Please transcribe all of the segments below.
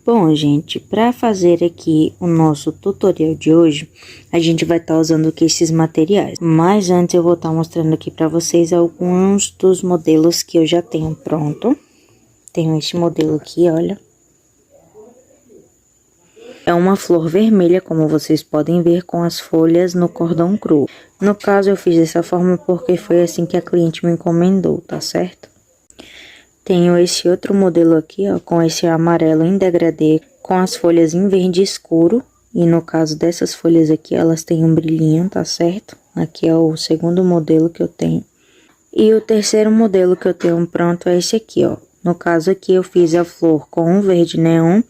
Bom, gente, para fazer aqui o nosso tutorial de hoje, a gente vai estar usando aqui esses materiais. Mas antes eu vou estar mostrando aqui para vocês alguns dos modelos que eu já tenho pronto. Tenho este modelo aqui, olha. É uma flor vermelha, como vocês podem ver, com as folhas no cordão cru. No caso, eu fiz dessa forma porque foi assim que a cliente me encomendou, tá certo? Tenho esse outro modelo aqui, ó, com esse amarelo em degradê, com as folhas em verde escuro. E no caso dessas folhas aqui, elas têm um brilhinho, tá certo? Aqui é o segundo modelo que eu tenho. E o terceiro modelo que eu tenho pronto é esse aqui, ó. No caso aqui, eu fiz a flor com um verde neon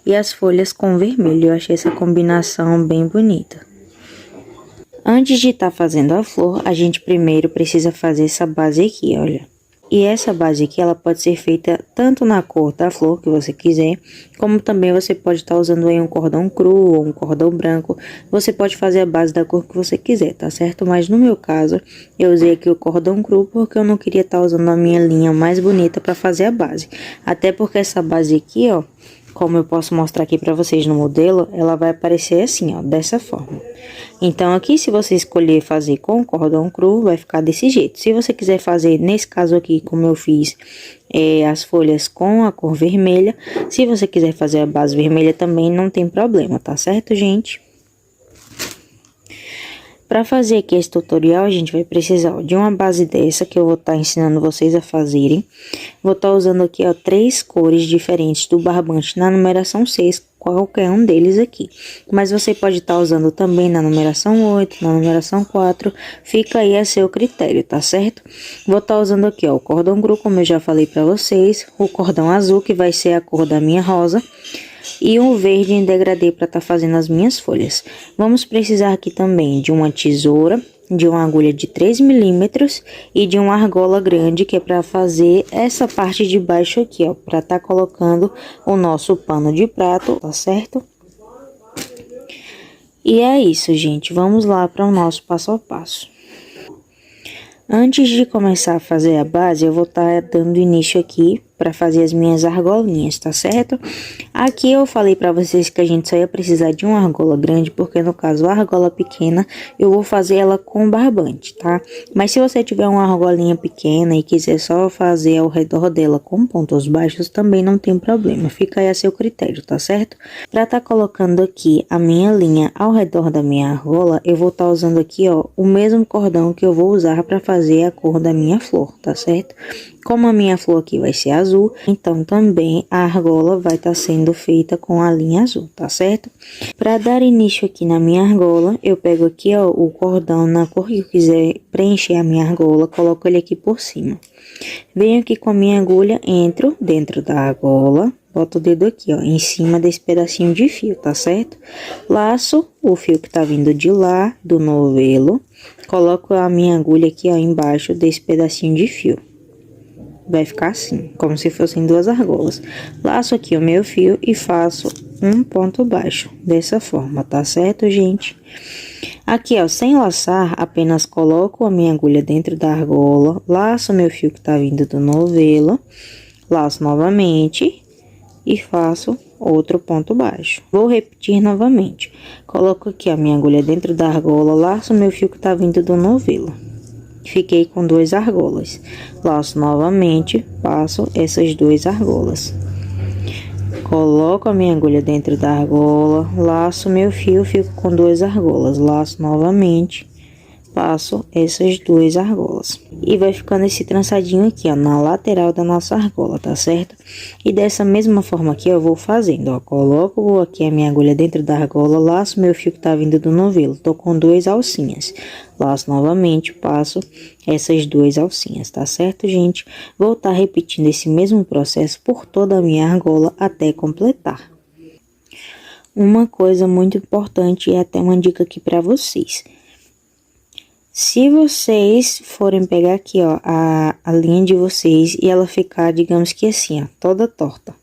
e as folhas com vermelho. Eu achei essa combinação bem bonita. Antes de estar fazendo a flor, a gente primeiro precisa fazer essa base aqui, olha. E essa base aqui, ela pode ser feita tanto na cor da flor que você quiser, como também você pode estar usando aí um cordão cru ou um cordão branco. Você pode fazer a base da cor que você quiser, tá certo? Mas no meu caso, eu usei aqui o cordão cru porque eu não queria estar usando a minha linha mais bonita para fazer a base. Até porque essa base aqui, ó, como eu posso mostrar aqui para vocês no modelo, ela vai aparecer assim, ó, dessa forma. Então, aqui, se você escolher fazer com cordão cru, vai ficar desse jeito. Se você quiser fazer, nesse caso aqui, como eu fiz, as folhas com a cor vermelha, se você quiser fazer a base vermelha também, não tem problema, tá certo, gente? Para fazer aqui esse tutorial, a gente vai precisar, ó, de uma base dessa que eu vou estar ensinando vocês a fazerem. Vou estar usando aqui, ó, 3 cores diferentes do barbante na numeração 6, qualquer um deles aqui. Mas você pode estar usando também na numeração 8, na numeração 4, fica aí a seu critério, tá certo? Vou estar usando aqui, ó, o cordão cru, como eu já falei para vocês, o cordão azul, que vai ser a cor da minha rosa, e um verde em degradê para estar fazendo as minhas folhas. Vamos precisar aqui também de uma tesoura, de uma agulha de 3 milímetros e de uma argola grande, que é para fazer essa parte de baixo aqui, ó, para estar colocando o nosso pano de prato, tá certo? E é isso, gente. Vamos lá para o nosso passo a passo. Antes de começar a fazer a base, eu vou estar dando início aqui para fazer as minhas argolinhas, tá certo? Aqui eu falei para vocês que a gente só ia precisar de uma argola grande, porque no caso a argola pequena eu vou fazer ela com barbante, tá? Mas se você tiver uma argolinha pequena e quiser só fazer ao redor dela com pontos baixos, também não tem problema, fica aí a seu critério, tá certo? Para estar colocando aqui a minha linha ao redor da minha argola, eu vou estar usando aqui, ó, o mesmo cordão que eu vou usar para fazer a cor da minha flor, tá certo? Como a minha flor aqui vai ser azul, então também a argola vai estar sendo feita com a linha azul, tá certo? Para dar início aqui na minha argola, eu pego aqui, ó, o cordão na cor que eu quiser preencher a minha argola, coloco ele aqui por cima. Venho aqui com a minha agulha, entro dentro da argola, boto o dedo aqui, ó, em cima desse pedacinho de fio, tá certo? Laço o fio que tá vindo de lá, do novelo, coloco a minha agulha aqui, ó, embaixo desse pedacinho de fio. Vai ficar assim, como se fossem duas argolas. Laço aqui o meu fio e faço um ponto baixo, dessa forma, tá certo, gente? Aqui, ó, sem laçar, apenas coloco a minha agulha dentro da argola, laço o meu fio que tá vindo do novelo, laço novamente e faço outro ponto baixo. Vou repetir novamente. Coloco aqui a minha agulha dentro da argola, laço o meu fio que tá vindo do novelo. Fiquei com 2 argolas. Laço novamente, passo essas 2 argolas. Coloco a minha agulha dentro da argola, laço meu fio, fico com 2 argolas. Laço novamente, passo essas 2 argolas. E vai ficando esse trançadinho aqui, ó, na lateral da nossa argola, tá certo? E dessa mesma forma aqui, eu vou fazendo, ó. Coloco aqui a minha agulha dentro da argola, laço meu fio que tá vindo do novelo. Tô com 2 alcinhas. Laço novamente, passo essas 2 alcinhas, tá certo, gente? Vou estar repetindo esse mesmo processo por toda a minha argola até completar. Uma coisa muito importante e até uma dica aqui para vocês. Se vocês forem pegar aqui, ó, a linha de vocês e ela ficar, digamos que assim, ó, toda torta,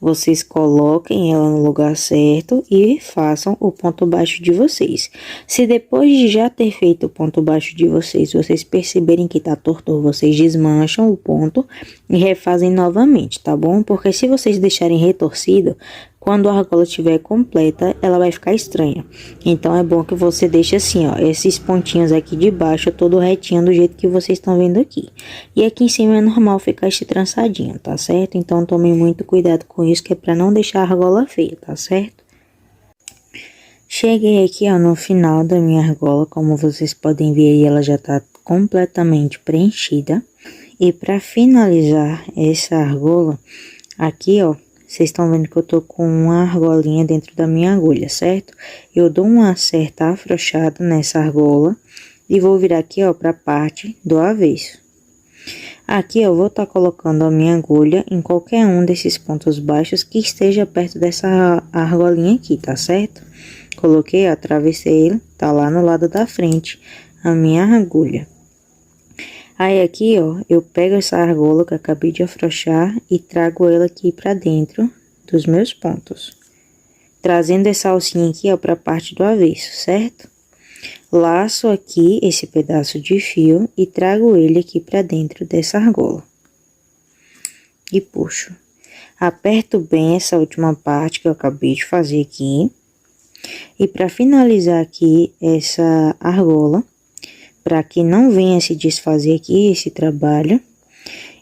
vocês coloquem ela no lugar certo e façam o ponto baixo de vocês. Se depois de já ter feito o ponto baixo de vocês, vocês perceberem que tá torto, vocês desmancham o ponto e refazem novamente, tá bom? Porque se vocês deixarem retorcido, quando a argola estiver completa, ela vai ficar estranha. Então, é bom que você deixe assim, ó, esses pontinhos aqui de baixo, todo retinho, do jeito que vocês estão vendo aqui. E aqui em cima é normal ficar este trançadinho, tá certo? Então, tomem muito cuidado com isso, que é pra não deixar a argola feia, tá certo? Cheguei aqui, ó, no final da minha argola, como vocês podem ver, ela já tá completamente preenchida. E pra finalizar essa argola, aqui, ó, vocês estão vendo que eu tô com uma argolinha dentro da minha agulha, certo? Eu dou uma certa afrouxada nessa argola e vou virar aqui, ó, pra parte do avesso. Aqui eu vou estar colocando a minha agulha em qualquer um desses pontos baixos que esteja perto dessa argolinha aqui, tá certo? Coloquei, ó, atravessei ele, tá lá no lado da frente a minha agulha. Aí aqui, ó, eu pego essa argola que eu acabei de afrouxar e trago ela aqui pra dentro dos meus pontos. Trazendo essa alcinha aqui, ó, pra parte do avesso, certo? Laço aqui esse pedaço de fio e trago ele aqui pra dentro dessa argola. E puxo. Aperto bem essa última parte que eu acabei de fazer aqui. E pra finalizar aqui essa argola, para que não venha se desfazer aqui esse trabalho,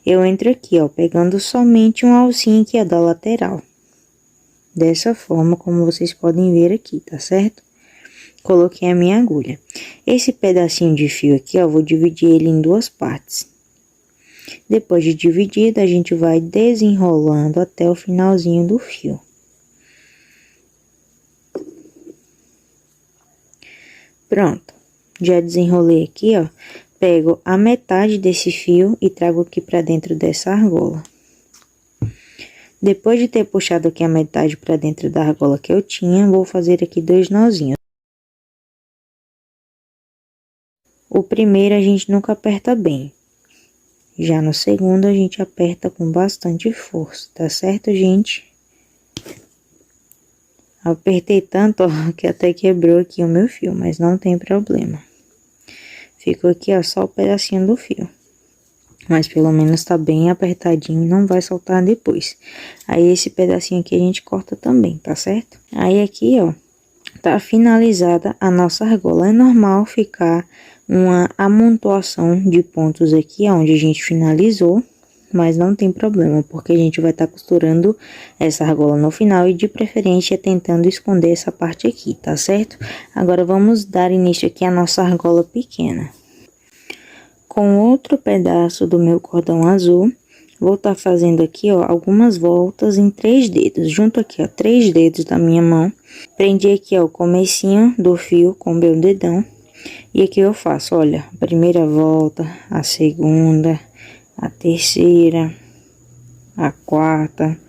eu entro aqui, ó, pegando somente um alcinho aqui, ó, da lateral. Dessa forma, como vocês podem ver aqui, tá certo? Coloquei a minha agulha. Esse pedacinho de fio aqui, ó, vou dividir ele em duas partes. Depois de dividido, a gente vai desenrolando até o finalzinho do fio. Pronto. Já desenrolei aqui, ó, pego a metade desse fio e trago aqui pra dentro dessa argola. Depois de ter puxado aqui a metade pra dentro da argola que eu tinha, vou fazer aqui 2 nozinhos. O primeiro a gente nunca aperta bem. Já no segundo a gente aperta com bastante força, tá certo, gente? Apertei tanto, ó, que até quebrou aqui o meu fio, mas não tem problema. Ficou aqui, ó, só o pedacinho do fio. Mas pelo menos tá bem apertadinho e não vai soltar depois. Aí esse pedacinho aqui a gente corta também, tá certo? Aí aqui, ó, tá finalizada a nossa argola. É normal ficar uma amontoação de pontos aqui, onde a gente finalizou. Mas não tem problema, porque a gente vai estar costurando essa argola no final e de preferência tentando esconder essa parte aqui, tá certo? Agora vamos dar início aqui à nossa argola pequena. Com outro pedaço do meu cordão azul, vou estar fazendo aqui, ó, algumas voltas em 3 dedos. Junto aqui, ó, 3 dedos da minha mão. Prendi aqui, ó, o comecinho do fio com o meu dedão. E aqui eu faço, olha, a primeira volta, a segunda, a terceira, a quarta,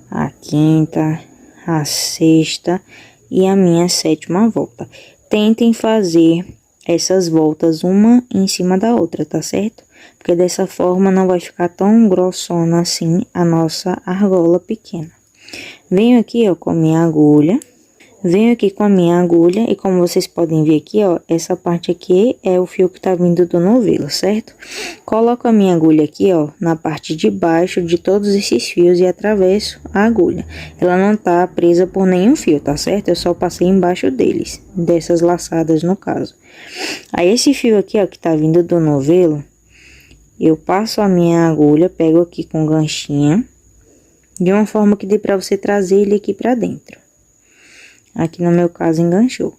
a quinta, a sexta e a minha 7ª volta. Tentem fazer essas voltas uma em cima da outra, tá certo? Porque dessa forma não vai ficar tão grossona assim a nossa argola pequena. Venho aqui, ó, com a minha agulha. Venho aqui com a minha agulha e como vocês podem ver aqui, ó, essa parte aqui é o fio que tá vindo do novelo, certo? Coloco a minha agulha aqui, ó, na parte de baixo de todos esses fios e atravesso a agulha. Ela não tá presa por nenhum fio, tá certo? Eu só passei embaixo deles, dessas laçadas no caso. Aí esse fio aqui, ó, que tá vindo do novelo, eu passo a minha agulha, pego aqui com ganchinho, de uma forma que dê pra você trazer ele aqui pra dentro. Aqui no meu caso enganchou.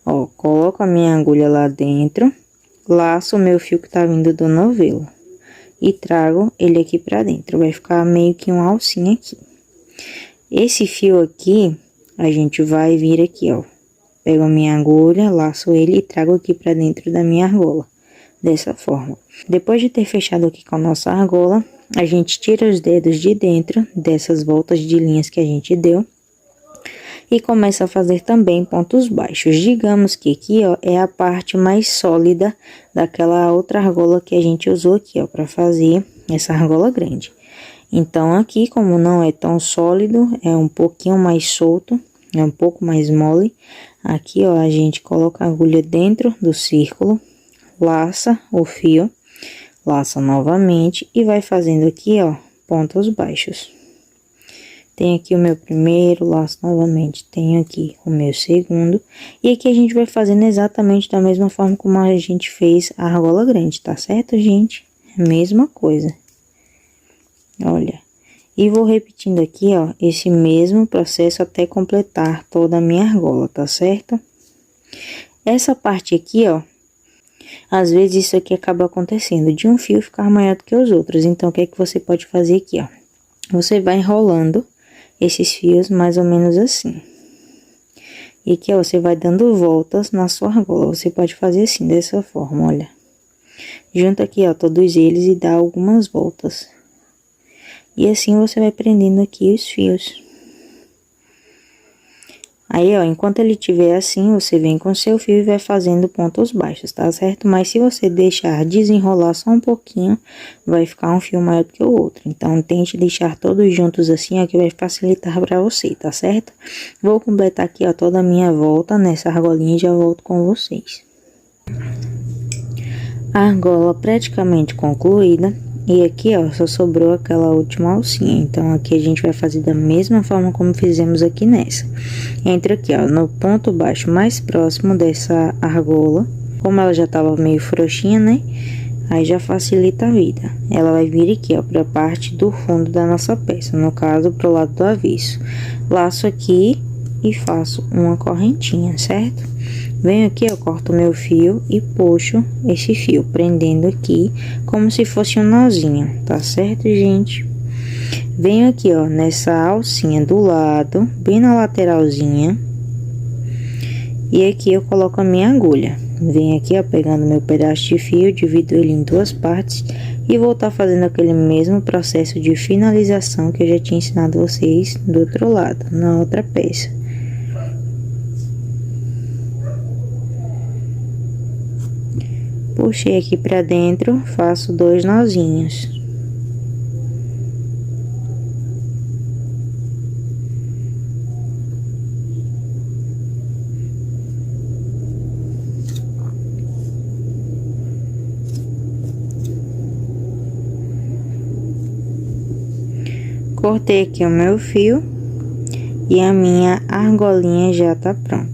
Ó, coloco a minha agulha lá dentro, laço o meu fio que tá vindo do novelo e trago ele aqui pra dentro. Vai ficar meio que uma alcinha aqui. Esse fio aqui, a gente vai vir aqui, ó. Pego a minha agulha, laço ele e trago aqui pra dentro da minha argola. Dessa forma. Depois de ter fechado aqui com a nossa argola, a gente tira os dedos de dentro dessas voltas de linhas que a gente deu. E começa a fazer também pontos baixos. Digamos que aqui, ó, é a parte mais sólida daquela outra argola que a gente usou aqui, ó, para fazer essa argola grande. Então, aqui, como não é tão sólido, é um pouquinho mais solto, é um pouco mais mole. Aqui, ó, a gente coloca a agulha dentro do círculo, laça o fio, laça novamente e vai fazendo aqui, ó, pontos baixos. Tenho aqui o meu primeiro, laço novamente, tenho aqui o meu segundo. E aqui a gente vai fazendo exatamente da mesma forma como a gente fez a argola grande, tá certo, gente? Mesma coisa. Olha, e vou repetindo aqui, ó, esse mesmo processo até completar toda a minha argola, tá certo? Essa parte aqui, ó, às vezes isso aqui acaba acontecendo de um fio ficar maior do que os outros. Então, o que é que você pode fazer aqui, ó? Você vai enrolando esses fios mais ou menos assim. E aqui, ó, você vai dando voltas na sua argola. Você pode fazer assim, dessa forma, olha. Junta aqui, ó, todos eles e dá algumas voltas. E assim você vai prendendo aqui os fios. Aí, ó, enquanto ele estiver assim, você vem com seu fio e vai fazendo pontos baixos, tá certo? Mas se você deixar desenrolar só um pouquinho, vai ficar um fio maior do que o outro. Então, tente deixar todos juntos assim, ó, que vai facilitar pra você, tá certo? Vou completar aqui, ó, toda a minha volta nessa argolinha e já volto com vocês. A argola praticamente concluída. E aqui, ó, só sobrou aquela última alcinha. Então, aqui a gente vai fazer da mesma forma como fizemos aqui nessa. Entra aqui, ó, no ponto baixo mais próximo dessa argola. Como ela já tava meio frouxinha, né? Aí já facilita a vida. Ela vai vir aqui, ó, pra parte do fundo da nossa peça. No caso, pro lado do avesso. Laço aqui e faço uma correntinha, certo? Venho aqui, eu corto o meu fio e puxo esse fio, prendendo aqui como se fosse um nozinho, tá certo, gente? Venho aqui, ó, nessa alcinha do lado, bem na lateralzinha. E aqui eu coloco a minha agulha. Venho aqui, ó, pegando meu pedaço de fio, divido ele em duas partes e vou estar fazendo aquele mesmo processo de finalização que eu já tinha ensinado vocês do outro lado, na outra peça. Puxei aqui pra dentro, faço 2 nozinhos. Cortei aqui o meu fio e a minha argolinha já tá pronta.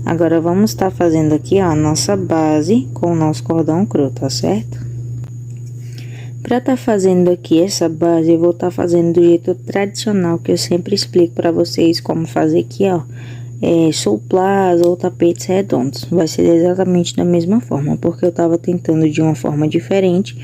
Agora, vamos estar fazendo aqui, ó, a nossa base com o nosso cordão cru, tá certo? Pra tá fazendo aqui essa base, eu vou estar fazendo do jeito tradicional, que eu sempre explico pra vocês como fazer aqui, ó. Souplas ou tapetes redondos. Vai ser exatamente da mesma forma, porque eu tava tentando de uma forma diferente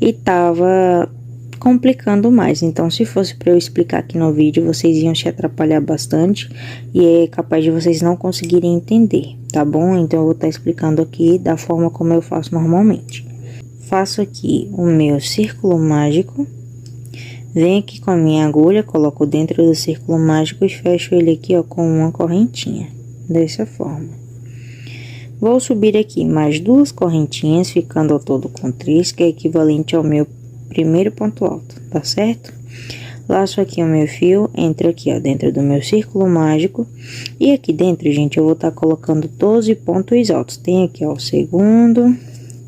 e tava complicando mais. Então, se fosse para eu explicar aqui no vídeo, vocês iam se atrapalhar bastante e é capaz de vocês não conseguirem entender, tá bom? Então, eu vou estar explicando aqui da forma como eu faço normalmente. Faço aqui o meu círculo mágico, venho aqui com a minha agulha, coloco dentro do círculo mágico e fecho ele aqui, ó, com uma correntinha, dessa forma. Vou subir aqui mais 2 correntinhas, ficando ao todo com 3, que é equivalente ao meu primeiro ponto alto, tá certo? Laço aqui o meu fio, entro aqui, ó, dentro do meu círculo mágico. E aqui dentro, gente, eu vou estar colocando 12 pontos altos. Tem aqui, ó, o segundo,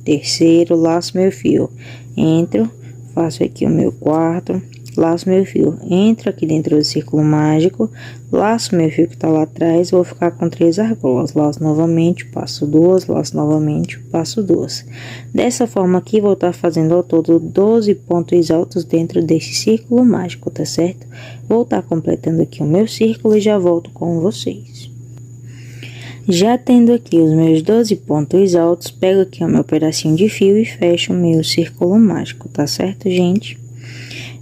terceiro, laço meu fio, entro, faço aqui o meu quarto, laço meu fio, entro aqui dentro do círculo mágico, laço meu fio que tá lá atrás, vou ficar com 3 argolas, laço novamente, passo 2, laço novamente, passo 2. Dessa forma aqui, vou estar fazendo ao todo 12 pontos altos dentro desse círculo mágico, tá certo? Vou estar completando aqui o meu círculo e já volto com vocês. Já tendo aqui os meus 12 pontos altos, pego aqui o meu pedacinho de fio e fecho o meu círculo mágico, tá certo, gente?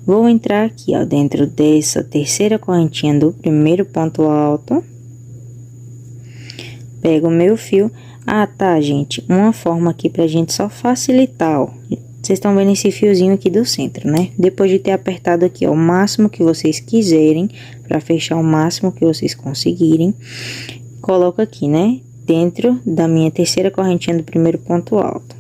Vou entrar aqui, ó, dentro dessa terceira correntinha do primeiro ponto alto. Pego o meu fio. Ah, tá, gente, uma forma aqui pra gente só facilitar, ó. Vocês estão vendo esse fiozinho aqui do centro, né? Depois de ter apertado aqui, ó, o máximo que vocês quiserem, pra fechar o máximo que vocês conseguirem, coloco aqui, né? Dentro da minha terceira correntinha do primeiro ponto alto.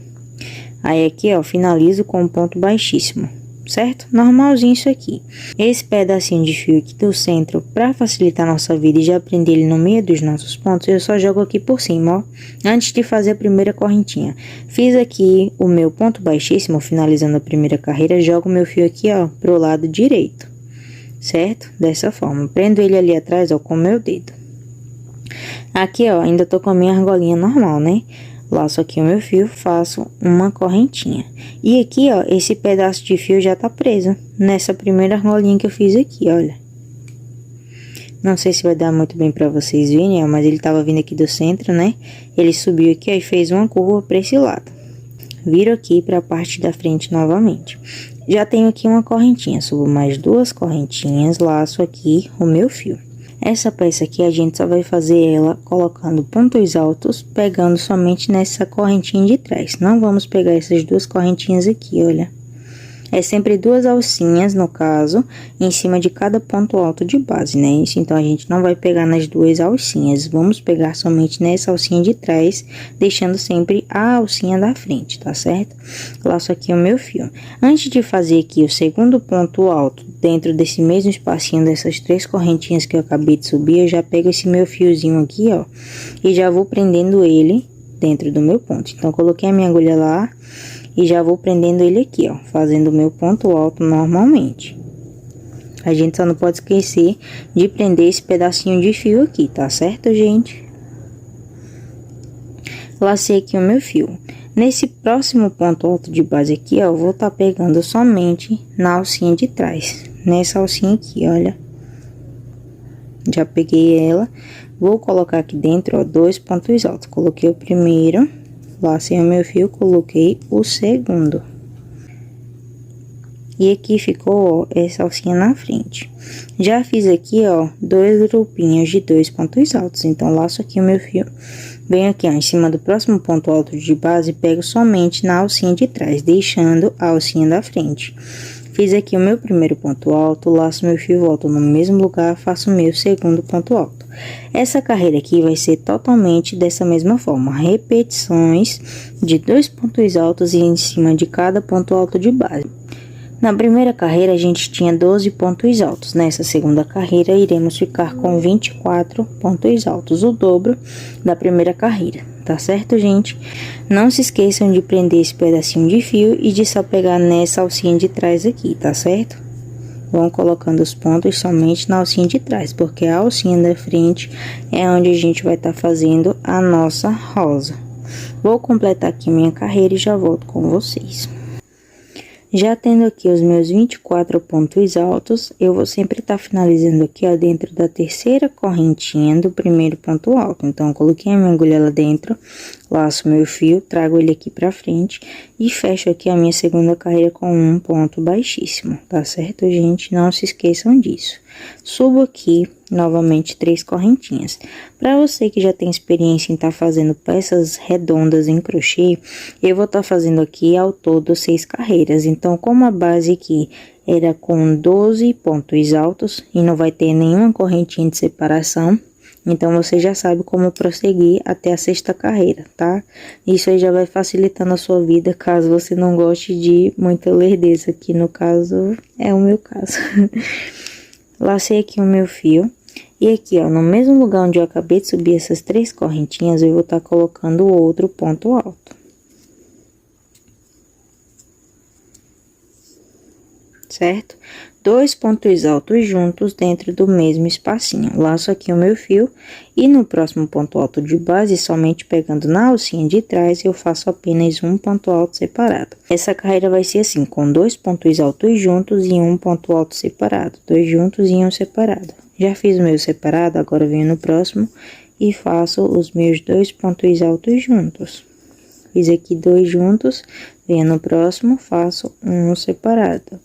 Aí aqui, ó, finalizo com um ponto baixíssimo. certo? Normalzinho isso aqui. Esse pedacinho de fio aqui do centro, para facilitar a nossa vida e já prender ele no meio dos nossos pontos, eu só jogo aqui por cima, ó, antes de fazer a primeira correntinha. Fiz aqui o meu ponto baixíssimo, finalizando a primeira carreira, jogo o meu fio aqui, ó, pro lado direito, certo? Dessa forma, prendo ele ali atrás, ó, com o meu dedo. Aqui, ó, ainda tô com a minha argolinha normal, né? Laço aqui o meu fio, faço uma correntinha. E aqui, ó, esse pedaço de fio já tá preso nessa primeira argolinha que eu fiz aqui, olha. Não sei se vai dar muito bem pra vocês verem, ó, mas ele tava vindo aqui do centro, né? Ele subiu aqui, ó, e fez uma curva pra esse lado. Viro aqui pra parte da frente novamente. Já tenho aqui uma correntinha, subo mais 2 correntinhas, laço aqui o meu fio. Essa peça aqui a gente só vai fazer ela colocando pontos altos, pegando somente nessa correntinha de trás. Não vamos pegar essas 2 correntinhas aqui, olha. É sempre 2 alcinhas, no caso, em cima de cada ponto alto de base, né? Então, a gente não vai pegar nas 2 alcinhas. Vamos pegar somente nessa alcinha de trás, deixando sempre a alcinha da frente, tá certo? Laço aqui o meu fio. Antes de fazer aqui o segundo ponto alto, dentro desse mesmo espacinho dessas 3 correntinhas que eu acabei de subir, eu já pego esse meu fiozinho aqui, ó, e já vou prendendo ele dentro do meu ponto. Então, coloquei a minha agulha lá e já vou prendendo ele aqui, ó, fazendo o meu ponto alto normalmente. A gente só não pode esquecer de prender esse pedacinho de fio aqui, tá certo, gente? Lacei aqui o meu fio. Nesse próximo ponto alto de base aqui, ó, eu vou tá pegando somente na alcinha de trás. Nessa alcinha aqui, olha. Já peguei ela. Vou colocar aqui dentro, ó, 2 pontos altos. Coloquei o primeiro, lacei o meu fio, coloquei o segundo. E aqui ficou, ó, essa alcinha na frente. Já fiz aqui, ó, 2 grupinhos de 2 pontos altos. Então, laço aqui o meu fio. Venho aqui, ó, em cima do próximo ponto alto de base, pego somente na alcinha de trás, deixando a alcinha da frente. Fiz aqui o meu primeiro ponto alto, laço meu fio, volto no mesmo lugar, faço o meu segundo ponto alto. Essa carreira aqui vai ser totalmente dessa mesma forma, repetições de 2 pontos altos em cima de cada ponto alto de base. Na primeira carreira, a gente tinha 12 pontos altos. Nessa segunda carreira, iremos ficar com 24 pontos altos, o dobro da primeira carreira, tá certo, gente? Não se esqueçam de prender esse pedacinho de fio e de só pegar nessa alcinha de trás aqui, tá certo? Vão colocando os pontos somente na alcinha de trás, porque a alcinha da frente é onde a gente vai estar fazendo a nossa rosa. Vou completar aqui minha carreira e já volto com vocês. Já tendo aqui os meus 24 pontos altos, eu vou sempre estar finalizando aqui, ó, dentro da terceira correntinha do primeiro ponto alto. Então, eu coloquei a minha agulha lá dentro, laço meu fio, trago ele aqui pra frente e fecho aqui a minha segunda carreira com um ponto baixíssimo, tá certo, gente? Não se esqueçam disso. Subo aqui novamente 3 correntinhas. Para você que já tem experiência em estar fazendo peças redondas em crochê, eu vou estar fazendo aqui ao todo 6 carreiras. Então, como a base aqui era com 12 pontos altos e não vai ter nenhuma correntinha de separação, então você já sabe como prosseguir até a 6ª carreira, tá? Isso aí já vai facilitando a sua vida, caso você não goste de muita lerdeza, que no caso é o meu caso. Lacei aqui o meu fio. E aqui, ó, no mesmo lugar onde eu acabei de subir essas 3 correntinhas, eu vou estar colocando o outro ponto alto. Certo? 2 pontos altos juntos dentro do mesmo espacinho. Laço aqui o meu fio e no próximo ponto alto de base, somente pegando na alcinha de trás, eu faço apenas um ponto alto separado. Essa carreira vai ser assim, com 2 pontos altos juntos e um ponto alto separado. 2 juntos e um separado. Já fiz o meu separado, agora venho no próximo e faço os meus 2 pontos altos juntos. Fiz aqui 2 juntos, venho no próximo, faço um separado.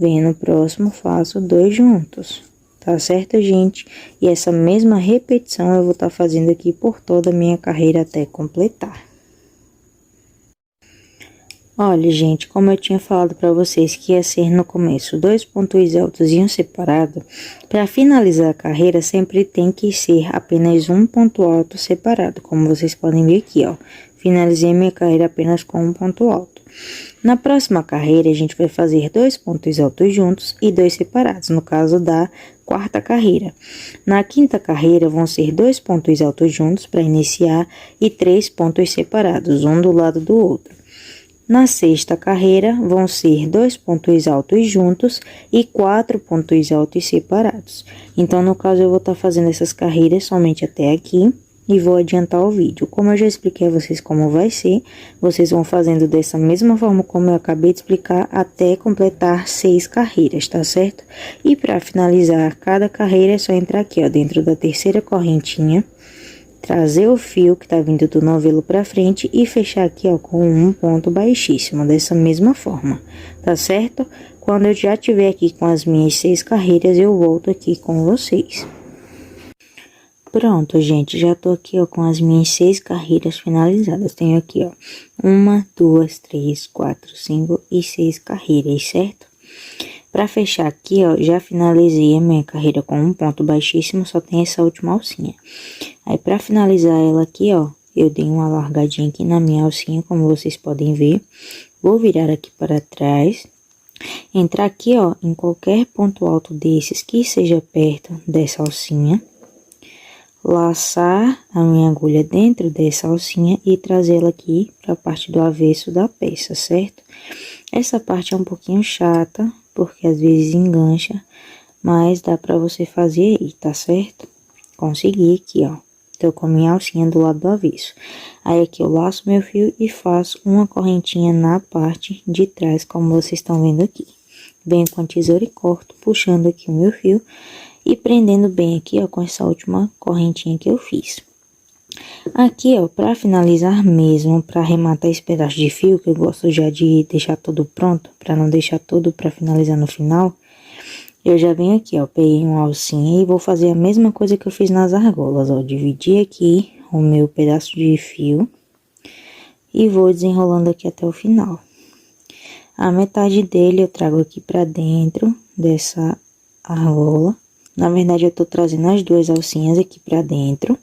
Venho no próximo, faço 2 juntos, tá certo, gente? E essa mesma repetição eu vou estar fazendo aqui por toda a minha carreira até completar. Olha, gente, como eu tinha falado para vocês que ia ser no começo 2 pontos altos e um separado, para finalizar a carreira sempre tem que ser apenas um ponto alto separado, como vocês podem ver aqui, ó. Finalizei minha carreira apenas com um ponto alto. Na próxima carreira, a gente vai fazer 2 pontos altos juntos e 2 separados, no caso da quarta carreira. Na quinta carreira, vão ser 2 pontos altos juntos para iniciar e 3 pontos separados, um do lado do outro. Na sexta carreira, vão ser 2 pontos altos juntos e 4 pontos altos separados. Então, no caso, eu vou estar fazendo essas carreiras somente até aqui e vou adiantar o vídeo. Como eu já expliquei a vocês como vai ser, vocês vão fazendo dessa mesma forma como eu acabei de explicar até completar 6 carreiras, tá certo? E para finalizar cada carreira é só entrar aqui, ó, dentro da terceira correntinha, trazer o fio que tá vindo do novelo pra frente e fechar aqui, ó, com um ponto baixíssimo, dessa mesma forma, tá certo? Quando eu já tiver aqui com as minhas 6 carreiras, eu volto aqui com vocês. Pronto, gente, já tô aqui, ó, com as minhas 6 carreiras finalizadas. Tenho aqui, ó, 1, 2, 3, 4, 5 e 6 carreiras, certo? Pra fechar aqui, ó, já finalizei a minha carreira com um ponto baixíssimo, só tem essa última alcinha. Aí, pra finalizar ela aqui, ó, eu dei uma largadinha aqui na minha alcinha, como vocês podem ver. Vou virar aqui para trás. Entrar aqui, ó, em qualquer ponto alto desses que seja perto dessa alcinha. Laçar a minha agulha dentro dessa alcinha e trazê-la aqui para a parte do avesso da peça, certo? Essa parte é um pouquinho chata, porque às vezes engancha, mas dá pra você fazer aí, tá certo? Consegui aqui, ó. Tô com a minha alcinha do lado do avesso. Aí aqui eu laço meu fio e faço uma correntinha na parte de trás, como vocês estão vendo aqui. Venho com a tesoura e corto, puxando aqui o meu fio e prendendo bem aqui, ó, com essa última correntinha que eu fiz. Aqui, ó, pra finalizar mesmo, pra arrematar esse pedaço de fio, que eu gosto já de deixar tudo pronto, pra não deixar tudo pra finalizar no final, eu já venho aqui, ó, peguei uma alcinha e vou fazer a mesma coisa que eu fiz nas argolas, ó, dividir aqui o meu pedaço de fio e vou desenrolando aqui até o final. A metade dele eu trago aqui pra dentro dessa argola. Na verdade, eu tô trazendo as duas alcinhas aqui pra dentro,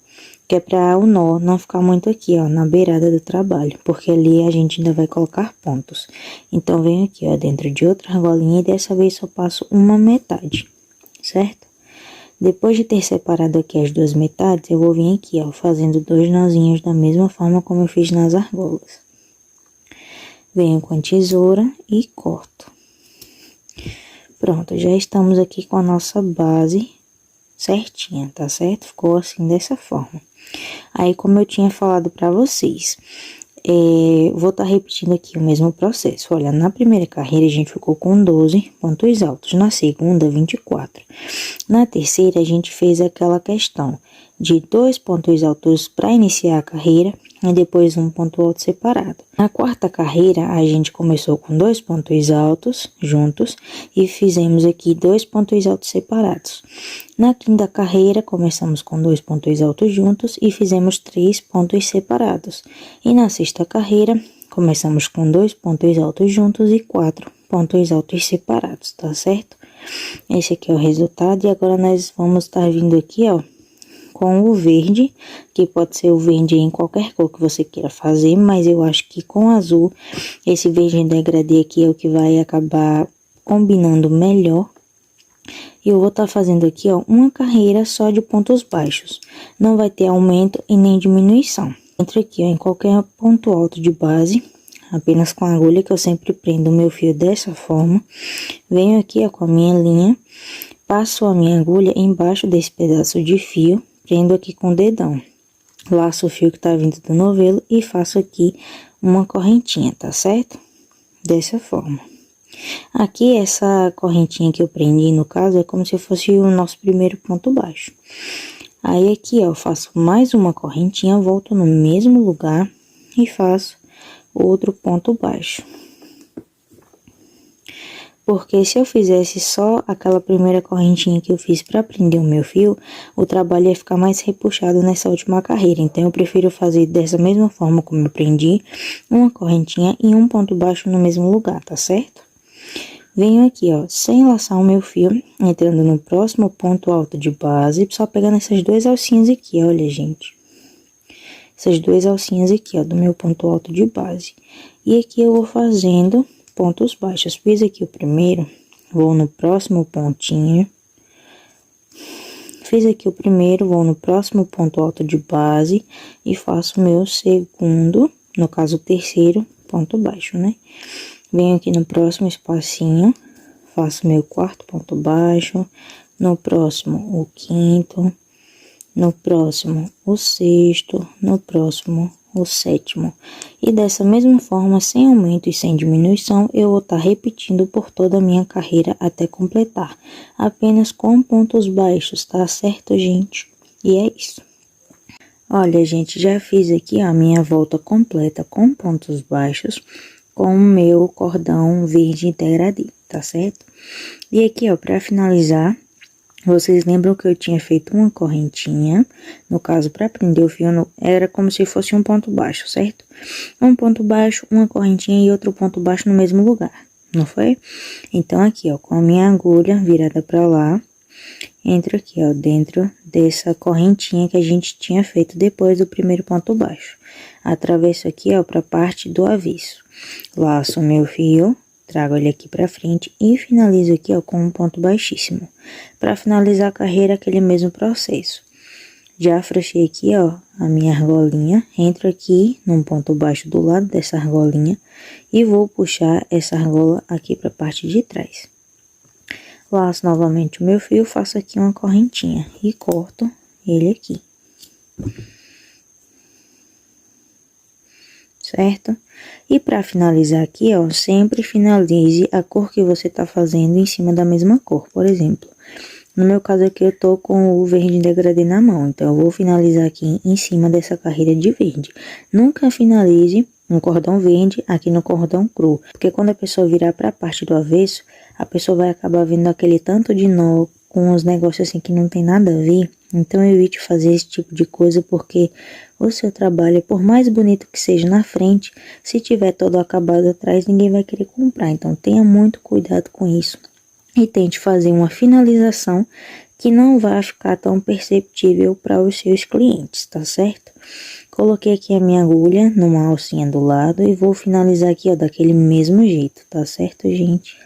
que é pra o nó não ficar muito aqui, ó, na beirada do trabalho, porque ali a gente ainda vai colocar pontos. Então, venho aqui, ó, dentro de outra argolinha e dessa vez só passo uma metade, certo? Depois de ter separado aqui as duas metades, eu vou vir aqui, ó, fazendo 2 nozinhos da mesma forma como eu fiz nas argolas. Venho com a tesoura e corto. Pronto, já estamos aqui com a nossa base certinha, tá certo? Ficou assim, dessa forma. Aí, como eu tinha falado pra vocês, vou estar repetindo aqui o mesmo processo. Olha, na primeira carreira a gente ficou com 12 pontos altos, na segunda 24. Na terceira a gente fez aquela questão de 2 pontos altos para iniciar a carreira e depois um ponto alto separado. Na quarta carreira a gente começou com 2 pontos altos juntos e fizemos aqui 2 pontos altos separados. Na quinta carreira começamos com 2 pontos altos juntos e fizemos 3 pontos separados. E na sexta carreira começamos com 2 pontos altos juntos e 4 pontos altos separados, tá certo? Esse aqui é o resultado e agora nós vamos estar vindo aqui, ó, com o verde, que pode ser o verde em qualquer cor que você queira fazer, mas eu acho que com azul, esse verde em degradê aqui é o que vai acabar combinando melhor. E eu vou estar fazendo aqui, ó, uma carreira só de pontos baixos, não vai ter aumento e nem diminuição. Entro aqui, ó, em qualquer ponto alto de base, apenas com a agulha, que eu sempre prendo o meu fio dessa forma. Venho aqui, ó, com a minha linha, passo a minha agulha embaixo desse pedaço de fio, prendo aqui com o dedão, laço o fio que tá vindo do novelo e faço aqui uma correntinha, tá certo? Dessa forma. Aqui, essa correntinha que eu prendi, no caso, é como se fosse o nosso primeiro ponto baixo. Aí, aqui, ó, eu faço mais uma correntinha, volto no mesmo lugar e faço outro ponto baixo. Porque se eu fizesse só aquela primeira correntinha que eu fiz para prender o meu fio, o trabalho ia ficar mais repuxado nessa última carreira. Então, eu prefiro fazer dessa mesma forma como eu prendi, uma correntinha e um ponto baixo no mesmo lugar, tá certo? Venho aqui, ó, sem laçar o meu fio, entrando no próximo ponto alto de base, só pegando essas duas alcinhas aqui, olha, gente. essas duas alcinhas aqui, ó, do meu ponto alto de base. E aqui eu vou fazendo pontos baixos. Fiz aqui o primeiro, vou no próximo pontinho. Fiz aqui o primeiro, vou no próximo ponto alto de base e faço o meu segundo, no caso o terceiro, ponto baixo, né? Venho aqui no próximo espacinho, faço meu quarto ponto baixo, no próximo o quinto, no próximo o sexto, no próximo o sétimo. E dessa mesma forma, sem aumento e sem diminuição, eu vou estar repetindo por toda a minha carreira até completar, apenas com pontos baixos, tá certo, gente? E é isso. Olha, gente, já fiz aqui a minha volta completa com pontos baixos, com o meu cordão verde degradê, tá certo? E aqui, ó, pra finalizar, vocês lembram que eu tinha feito uma correntinha, no caso, para prender o fio, era como se fosse um ponto baixo, certo? Um ponto baixo, uma correntinha e outro ponto baixo no mesmo lugar, não foi? Então, aqui, ó, com a minha agulha virada para lá, entro aqui, ó, dentro dessa correntinha que a gente tinha feito depois do primeiro ponto baixo. Atravesso aqui, ó, pra parte do avesso. Laço o meu fio, trago ele aqui pra frente e finalizo aqui, ó, com um ponto baixíssimo. Pra finalizar a carreira, aquele mesmo processo. Já afrouxei aqui, ó, a minha argolinha, entro aqui num ponto baixo do lado dessa argolinha e vou puxar essa argola aqui pra parte de trás. Laço novamente o meu fio, faço aqui uma correntinha e corto ele aqui. Certo? E para finalizar aqui, ó, sempre finalize a cor que você tá fazendo em cima da mesma cor. Por exemplo, no meu caso aqui eu tô com o verde degradê na mão, então eu vou finalizar aqui em cima dessa carreira de verde. Nunca finalize um cordão verde aqui no cordão cru, porque quando a pessoa virar para a parte do avesso, a pessoa vai acabar vendo aquele tanto de nó com os negócios assim que não tem nada a ver. Então evite fazer esse tipo de coisa, porque o seu trabalho, por mais bonito que seja na frente, se tiver todo acabado atrás, ninguém vai querer comprar. Então tenha muito cuidado com isso e tente fazer uma finalização que não vai ficar tão perceptível para os seus clientes, tá certo? Coloquei aqui a minha agulha numa alcinha do lado e vou finalizar aqui, ó, daquele mesmo jeito, tá certo, gente?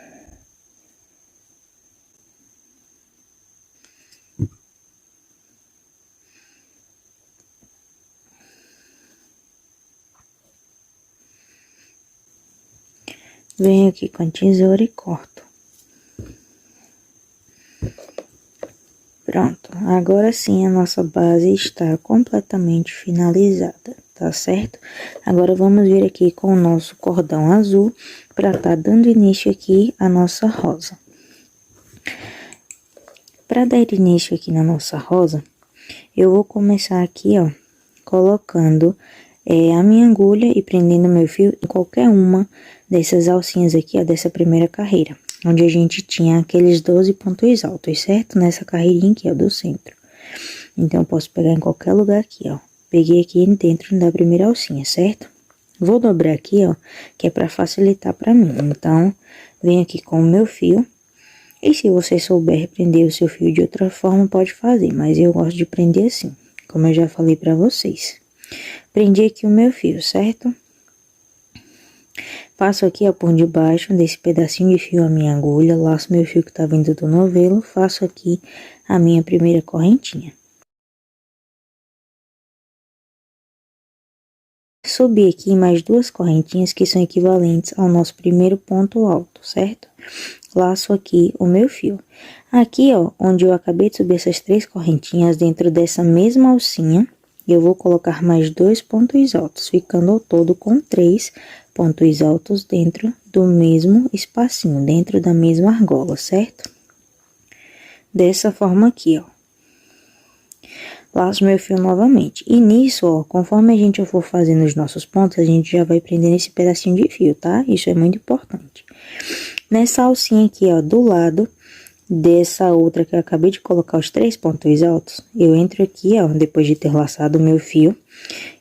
Venho aqui com a tesoura e corto. Pronto, agora sim a nossa base está completamente finalizada, tá certo? Agora vamos vir aqui com o nosso cordão azul para tá dando início aqui à nossa rosa. Para dar início aqui na nossa rosa, eu vou começar aqui, ó, colocando a minha agulha e prendendo meu fio em qualquer uma dessas alcinhas aqui, ó, dessa primeira carreira, onde a gente tinha aqueles 12 pontos altos, certo? Nessa carreirinha aqui, ó, do centro. Então, eu posso pegar em qualquer lugar aqui, ó. Peguei aqui dentro da primeira alcinha, certo? Vou dobrar aqui, ó, que é pra facilitar pra mim. Então, venho aqui com o meu fio. E se você souber prender o seu fio de outra forma, pode fazer. Mas eu gosto de prender assim, como eu já falei pra vocês. Prendi aqui o meu fio, certo? Passo aqui, ó, por debaixo desse pedacinho de fio a minha agulha, laço meu fio que tá vindo do novelo, faço aqui a minha primeira correntinha. Subi aqui mais duas correntinhas que são equivalentes ao nosso primeiro ponto alto, certo? Laço aqui o meu fio. Aqui, ó, onde eu acabei de subir essas três correntinhas, dentro dessa mesma alcinha, eu vou colocar mais dois pontos altos, ficando ao todo com 3 pontos altos dentro do mesmo espacinho, dentro da mesma argola, certo? Dessa forma aqui, ó. Laço meu fio novamente. E nisso, ó, conforme a gente for fazendo os nossos pontos, a gente já vai prendendo esse pedacinho de fio, tá? Isso é muito importante. Nessa alcinha aqui, ó, do lado dessa outra que eu acabei de colocar os 3 pontos altos, eu entro aqui, ó, depois de ter laçado o meu fio,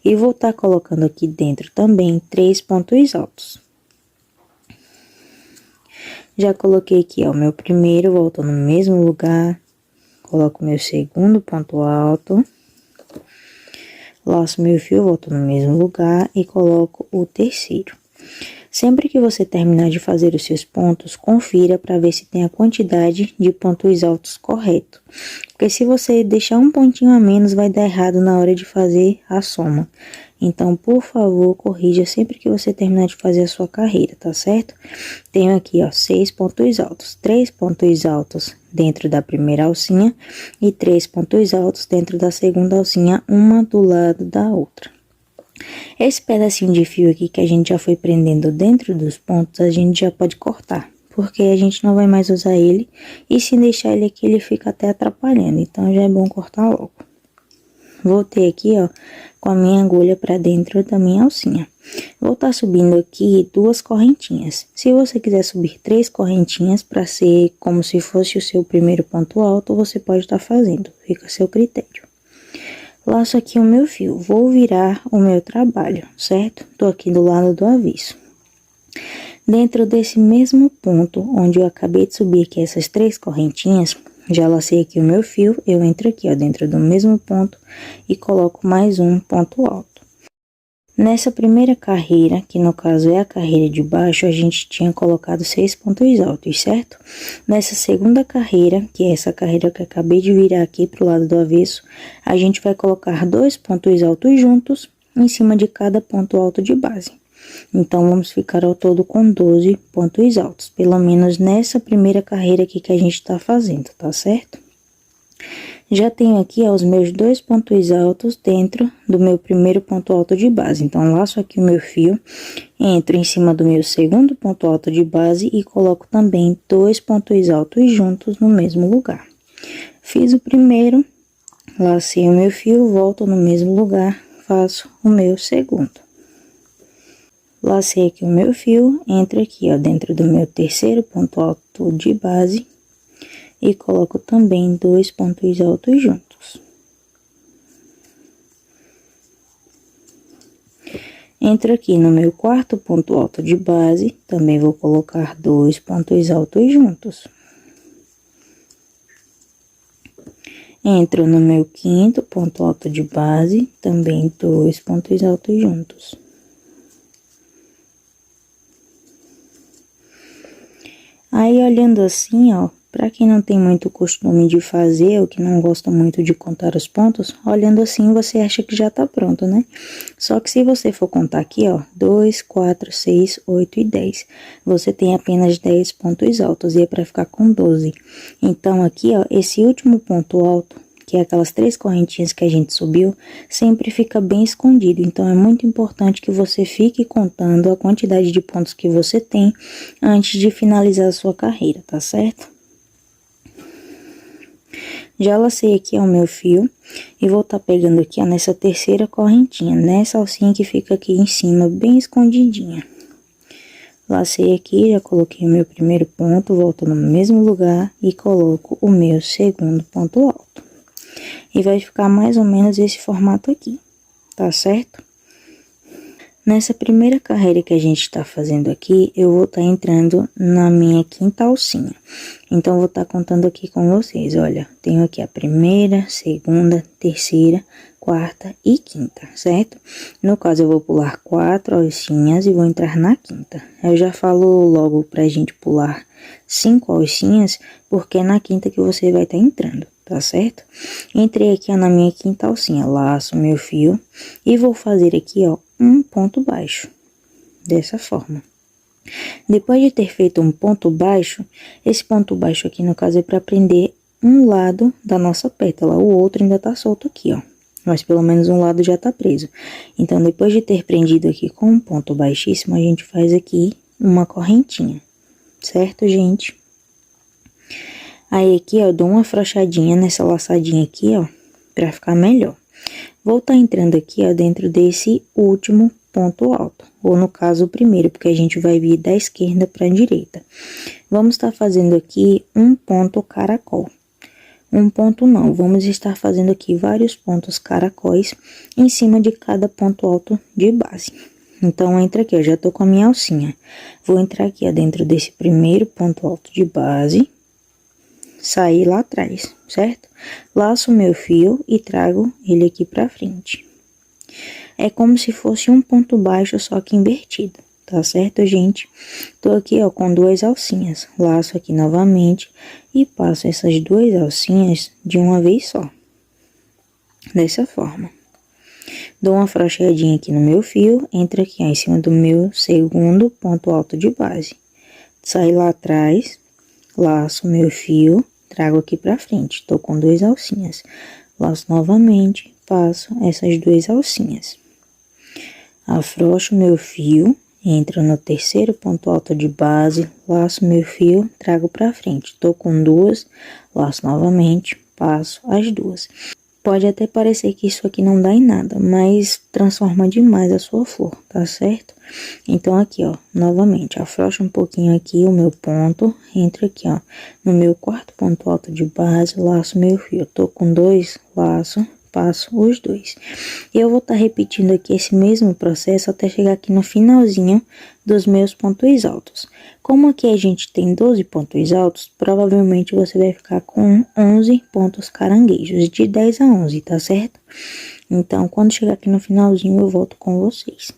e vou estar colocando aqui dentro também 3 pontos altos. Já coloquei aqui, ó, o meu primeiro, volto no mesmo lugar, coloco meu segundo ponto alto, Laço meu fio, volto no mesmo lugar e coloco o terceiro. Sempre que você terminar de fazer os seus pontos, confira para ver se tem a quantidade de pontos altos correto. Porque se você deixar um pontinho a menos, vai dar errado na hora de fazer a soma. Então, por favor, corrija sempre que você terminar de fazer a sua carreira, tá certo? Tenho aqui, ó, 6 pontos altos. 3 pontos altos dentro da primeira alcinha e 3 pontos altos dentro da segunda alcinha, uma do lado da outra. Esse pedacinho de fio aqui que a gente já foi prendendo dentro dos pontos, a gente já pode cortar, porque a gente não vai mais usar ele, e se deixar ele aqui, ele fica até atrapalhando, então já é bom cortar logo. Voltei aqui, ó, com a minha agulha pra dentro da minha alcinha. Vou estar subindo aqui 2 correntinhas. Se você quiser subir 3 correntinhas para ser como se fosse o seu primeiro ponto alto, você pode estar fazendo, fica a seu critério. Laço aqui o meu fio, vou virar o meu trabalho, certo? Tô aqui do lado do avesso. Dentro desse mesmo ponto, onde eu acabei de subir aqui essas 3 correntinhas, já lacei aqui o meu fio, eu entro aqui, ó, dentro do mesmo ponto e coloco mais um ponto alto. Nessa primeira carreira, que no caso é a carreira de baixo, a gente tinha colocado 6 pontos altos, certo? Nessa segunda carreira, que é essa carreira que eu acabei de virar aqui pro lado do avesso, a gente vai colocar 2 pontos altos juntos em cima de cada ponto alto de base. Então, vamos ficar ao todo com 12 pontos altos, pelo menos nessa primeira carreira aqui que a gente tá fazendo, tá certo? Já tenho aqui, ó, os meus 2 pontos altos dentro do meu primeiro ponto alto de base. Então, laço aqui o meu fio, entro em cima do meu segundo ponto alto de base e coloco também 2 pontos altos juntos no mesmo lugar. Fiz o primeiro, lacei o meu fio, volto no mesmo lugar, faço o meu segundo. Lacei aqui o meu fio, entro aqui, ó, dentro do meu terceiro ponto alto de base e coloco também 2 pontos altos juntos. Entro aqui no meu quarto ponto alto de base, também vou colocar 2 pontos altos juntos. Entro no meu quinto ponto alto de base, também 2 pontos altos juntos. Aí, olhando assim, ó, pra quem não tem muito costume de fazer, ou que não gosta muito de contar os pontos, olhando assim você acha que já tá pronto, né? Só que se você for contar aqui, ó, 2, 4, 6, 8 e 10, você tem apenas 10 pontos altos e é pra ficar com 12. Então, aqui, ó, esse último ponto alto, que é aquelas 3 correntinhas que a gente subiu, sempre fica bem escondido. Então, é muito importante que você fique contando a quantidade de pontos que você tem antes de finalizar a sua carreira, tá certo? Já lacei aqui o meu fio e vou estar pegando aqui, ó, nessa terceira correntinha, nessa alcinha que fica aqui em cima, bem escondidinha. Lacei aqui, já coloquei o meu primeiro ponto, volto no mesmo lugar e coloco o meu segundo ponto alto. E vai ficar mais ou menos esse formato aqui, tá certo? Nessa primeira carreira que a gente tá fazendo aqui, eu vou estar entrando na minha quinta alcinha. Então, vou estar contando aqui com vocês, olha, tenho aqui a primeira, segunda, terceira, quarta e quinta, certo? No caso, eu vou pular 4 alcinhas e vou entrar na quinta. Eu já falo logo pra gente pular 5 alcinhas, porque é na quinta que você vai estar entrando, tá certo? Entrei aqui, ó, na minha quinta alcinha, laço meu fio e vou fazer aqui, ó, um ponto baixo, dessa forma. Depois de ter feito um ponto baixo, esse ponto baixo aqui, no caso, é para prender um lado da nossa pétala, o outro ainda tá solto aqui, ó. Mas pelo menos um lado já tá preso. Então, depois de ter prendido aqui com um ponto baixíssimo, a gente faz aqui uma correntinha, certo, gente? Aí aqui, ó, eu dou uma afrouxadinha nessa laçadinha aqui, ó, pra ficar melhor. Vou estar entrando aqui, ó, dentro desse último ponto alto, ou no caso o primeiro, porque a gente vai vir da esquerda para a direita. Vamos estar fazendo aqui um ponto caracol. Um ponto não, vamos estar fazendo aqui vários pontos caracóis em cima de cada ponto alto de base. Então, entra aqui, eu já tô com a minha alcinha. Vou entrar aqui, ó, dentro desse primeiro ponto alto de base, sair lá atrás, certo? Laço o meu fio e trago ele aqui pra frente. É como se fosse um ponto baixo, só que invertido, tá certo, gente? Tô aqui, ó, com 2 alcinhas. Laço aqui novamente e passo essas 2 alcinhas de uma vez só. Dessa forma. Dou uma afrouxadinha aqui no meu fio, entra aqui, ó, em cima do meu segundo ponto alto de base. Sai lá atrás, laço meu fio, trago aqui pra frente. Tô com 2 alcinhas. Laço novamente, passo essas 2 alcinhas. Afrouxo meu fio, entro no terceiro ponto alto de base, laço meu fio, trago pra frente. Tô com 2, laço novamente, passo as 2. Pode até parecer que isso aqui não dá em nada, mas transforma demais a sua flor, tá certo? Então, aqui, ó, novamente, afrouxo um pouquinho aqui o meu ponto, entro aqui, ó, no meu quarto ponto alto de base, laço meu fio. Tô com 2, laço, passo os 2. E eu vou estar repetindo aqui esse mesmo processo até chegar aqui no finalzinho dos meus pontos altos. Como aqui a gente tem 12 pontos altos, provavelmente você vai ficar com 11 pontos caranguejos, de 10 a 11, tá certo? Então, quando chegar aqui no finalzinho, eu volto com vocês.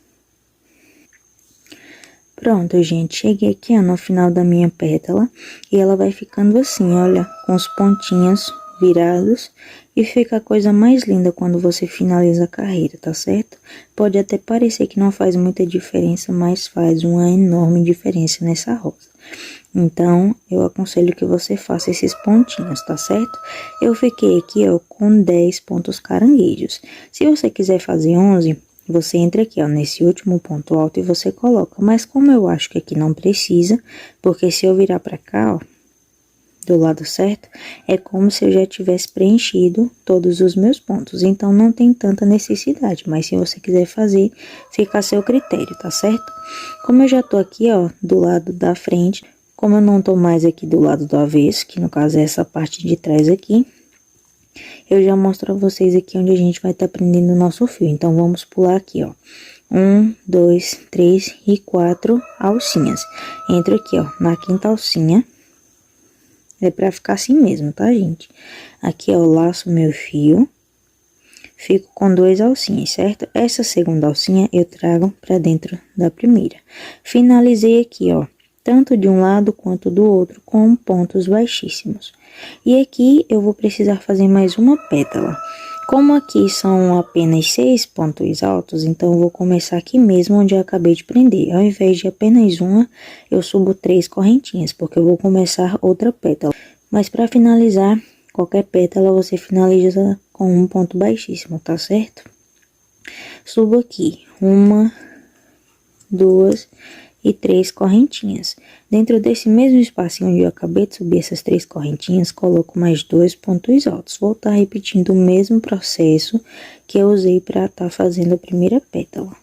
Pronto, gente, cheguei aqui, ó, no final da minha pétala, e ela vai ficando assim, olha, com os pontinhos virados, e fica a coisa mais linda quando você finaliza a carreira, tá certo? Pode até parecer que não faz muita diferença, mas faz uma enorme diferença nessa rosa. Então, eu aconselho que você faça esses pontinhos, tá certo? Eu fiquei aqui, ó, com 10 pontos caranguejos. Se você quiser fazer 11, você entra aqui, ó, nesse último ponto alto e você coloca. Mas como eu acho que aqui não precisa, porque se eu virar pra cá, ó, do lado certo, é como se eu já tivesse preenchido todos os meus pontos. Então, não tem tanta necessidade, mas se você quiser fazer, fica a seu critério, tá certo? Como eu já tô aqui, ó, do lado da frente, como eu não tô mais aqui do lado do avesso, que no caso é essa parte de trás aqui, eu já mostro a vocês aqui onde a gente vai estar prendendo o nosso fio. Então, vamos pular aqui, ó. 1, 2, 3 e 4 alcinhas. Entro aqui, ó, na quinta alcinha. É pra ficar assim mesmo, tá, gente? Aqui, ó, laço meu fio. Fico com 2 alcinhas, certo? Essa segunda alcinha eu trago pra dentro da primeira. Finalizei aqui, ó, tanto de um lado quanto do outro, com pontos baixíssimos. E aqui eu vou precisar fazer mais uma pétala. Como aqui são apenas 6 pontos altos, então eu vou começar aqui mesmo onde eu acabei de prender. Ao invés de apenas uma, eu subo 3 correntinhas, porque eu vou começar outra pétala. Mas para finalizar, qualquer pétala você finaliza com um ponto baixíssimo, tá certo? Subo aqui, 1, 2 e 3 correntinhas. Dentro desse mesmo espacinho onde eu acabei de subir essas 3 correntinhas, coloco mais 2 pontos altos. Vou estar repetindo o mesmo processo que eu usei para estar fazendo a primeira pétala.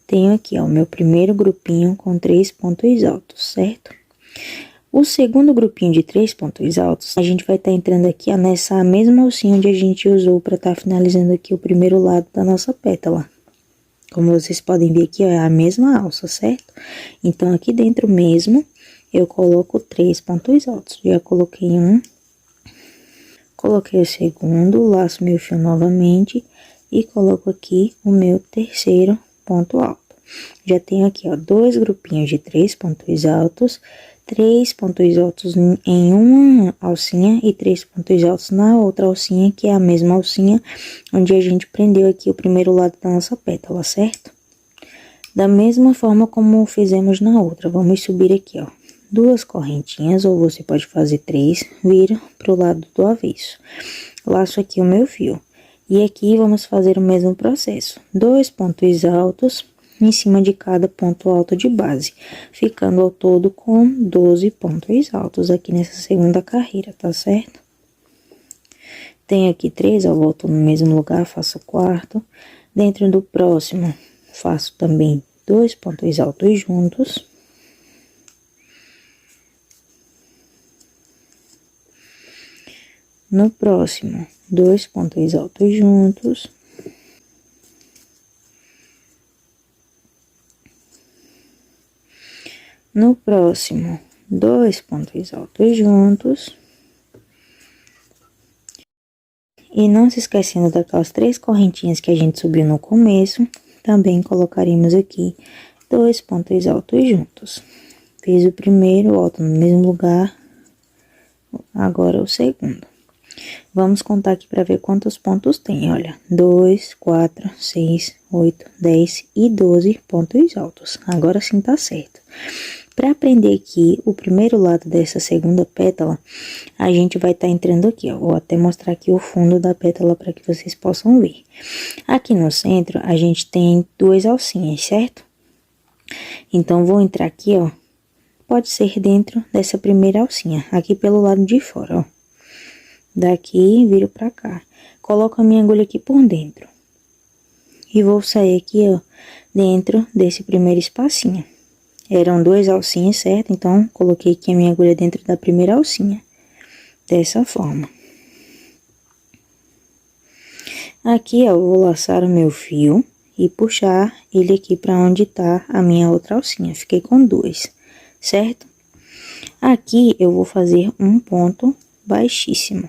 Tenho aqui, ó, o meu primeiro grupinho com 3 pontos altos, certo? O segundo grupinho de 3 pontos altos, a gente vai estar entrando aqui, ó, nessa mesma alcinha onde a gente usou para estar finalizando aqui o primeiro lado da nossa pétala. Como vocês podem ver aqui, ó, é a mesma alça, certo? Então, aqui dentro mesmo, eu coloco 3 pontos altos. Já coloquei um, coloquei o segundo, laço meu fio novamente e coloco aqui o meu terceiro ponto alto. Já tenho aqui, ó, 2 grupinhos de 3 pontos altos, 3 pontos altos em uma alcinha e 3 pontos altos na outra alcinha, que é a mesma alcinha onde a gente prendeu aqui o primeiro lado da nossa pétala, certo? Da mesma forma como fizemos na outra, vamos subir aqui, ó, 2 correntinhas, ou você pode fazer 3, vira pro lado do avesso. Laço aqui o meu fio. E aqui vamos fazer o mesmo processo, 2 pontos altos em cima de cada ponto alto de base, ficando ao todo com 12 pontos altos aqui nessa segunda carreira, tá certo? Tenho aqui 3, eu volto no mesmo lugar, faço o quarto. Dentro do próximo, faço também 2 pontos altos juntos. No próximo, 2 pontos altos juntos. No próximo, 2 pontos altos juntos. E não se esquecendo daquelas 3 correntinhas que a gente subiu no começo, também colocaremos aqui 2 pontos altos juntos. Fiz o primeiro, volto no mesmo lugar, agora o segundo. Vamos contar aqui para ver quantos pontos tem, olha, 2, 4, 6, 8, 10 e 12 pontos altos. Agora sim tá certo. Para prender aqui o primeiro lado dessa segunda pétala, a gente vai estar entrando aqui, ó. Vou até mostrar aqui o fundo da pétala para que vocês possam ver. Aqui no centro, a gente tem 2 alcinhas, certo? Então, vou entrar aqui, ó. Pode ser dentro dessa primeira alcinha, aqui pelo lado de fora, ó. Daqui, viro pra cá. Coloco a minha agulha aqui por dentro. E vou sair aqui, ó, dentro desse primeiro espacinho. Eram 2 alcinhas, certo? Então, coloquei aqui a minha agulha dentro da primeira alcinha. Dessa forma. Aqui, ó, eu vou laçar o meu fio e puxar ele aqui pra onde tá a minha outra alcinha. Fiquei com 2, certo? Aqui, eu vou fazer um ponto baixíssimo.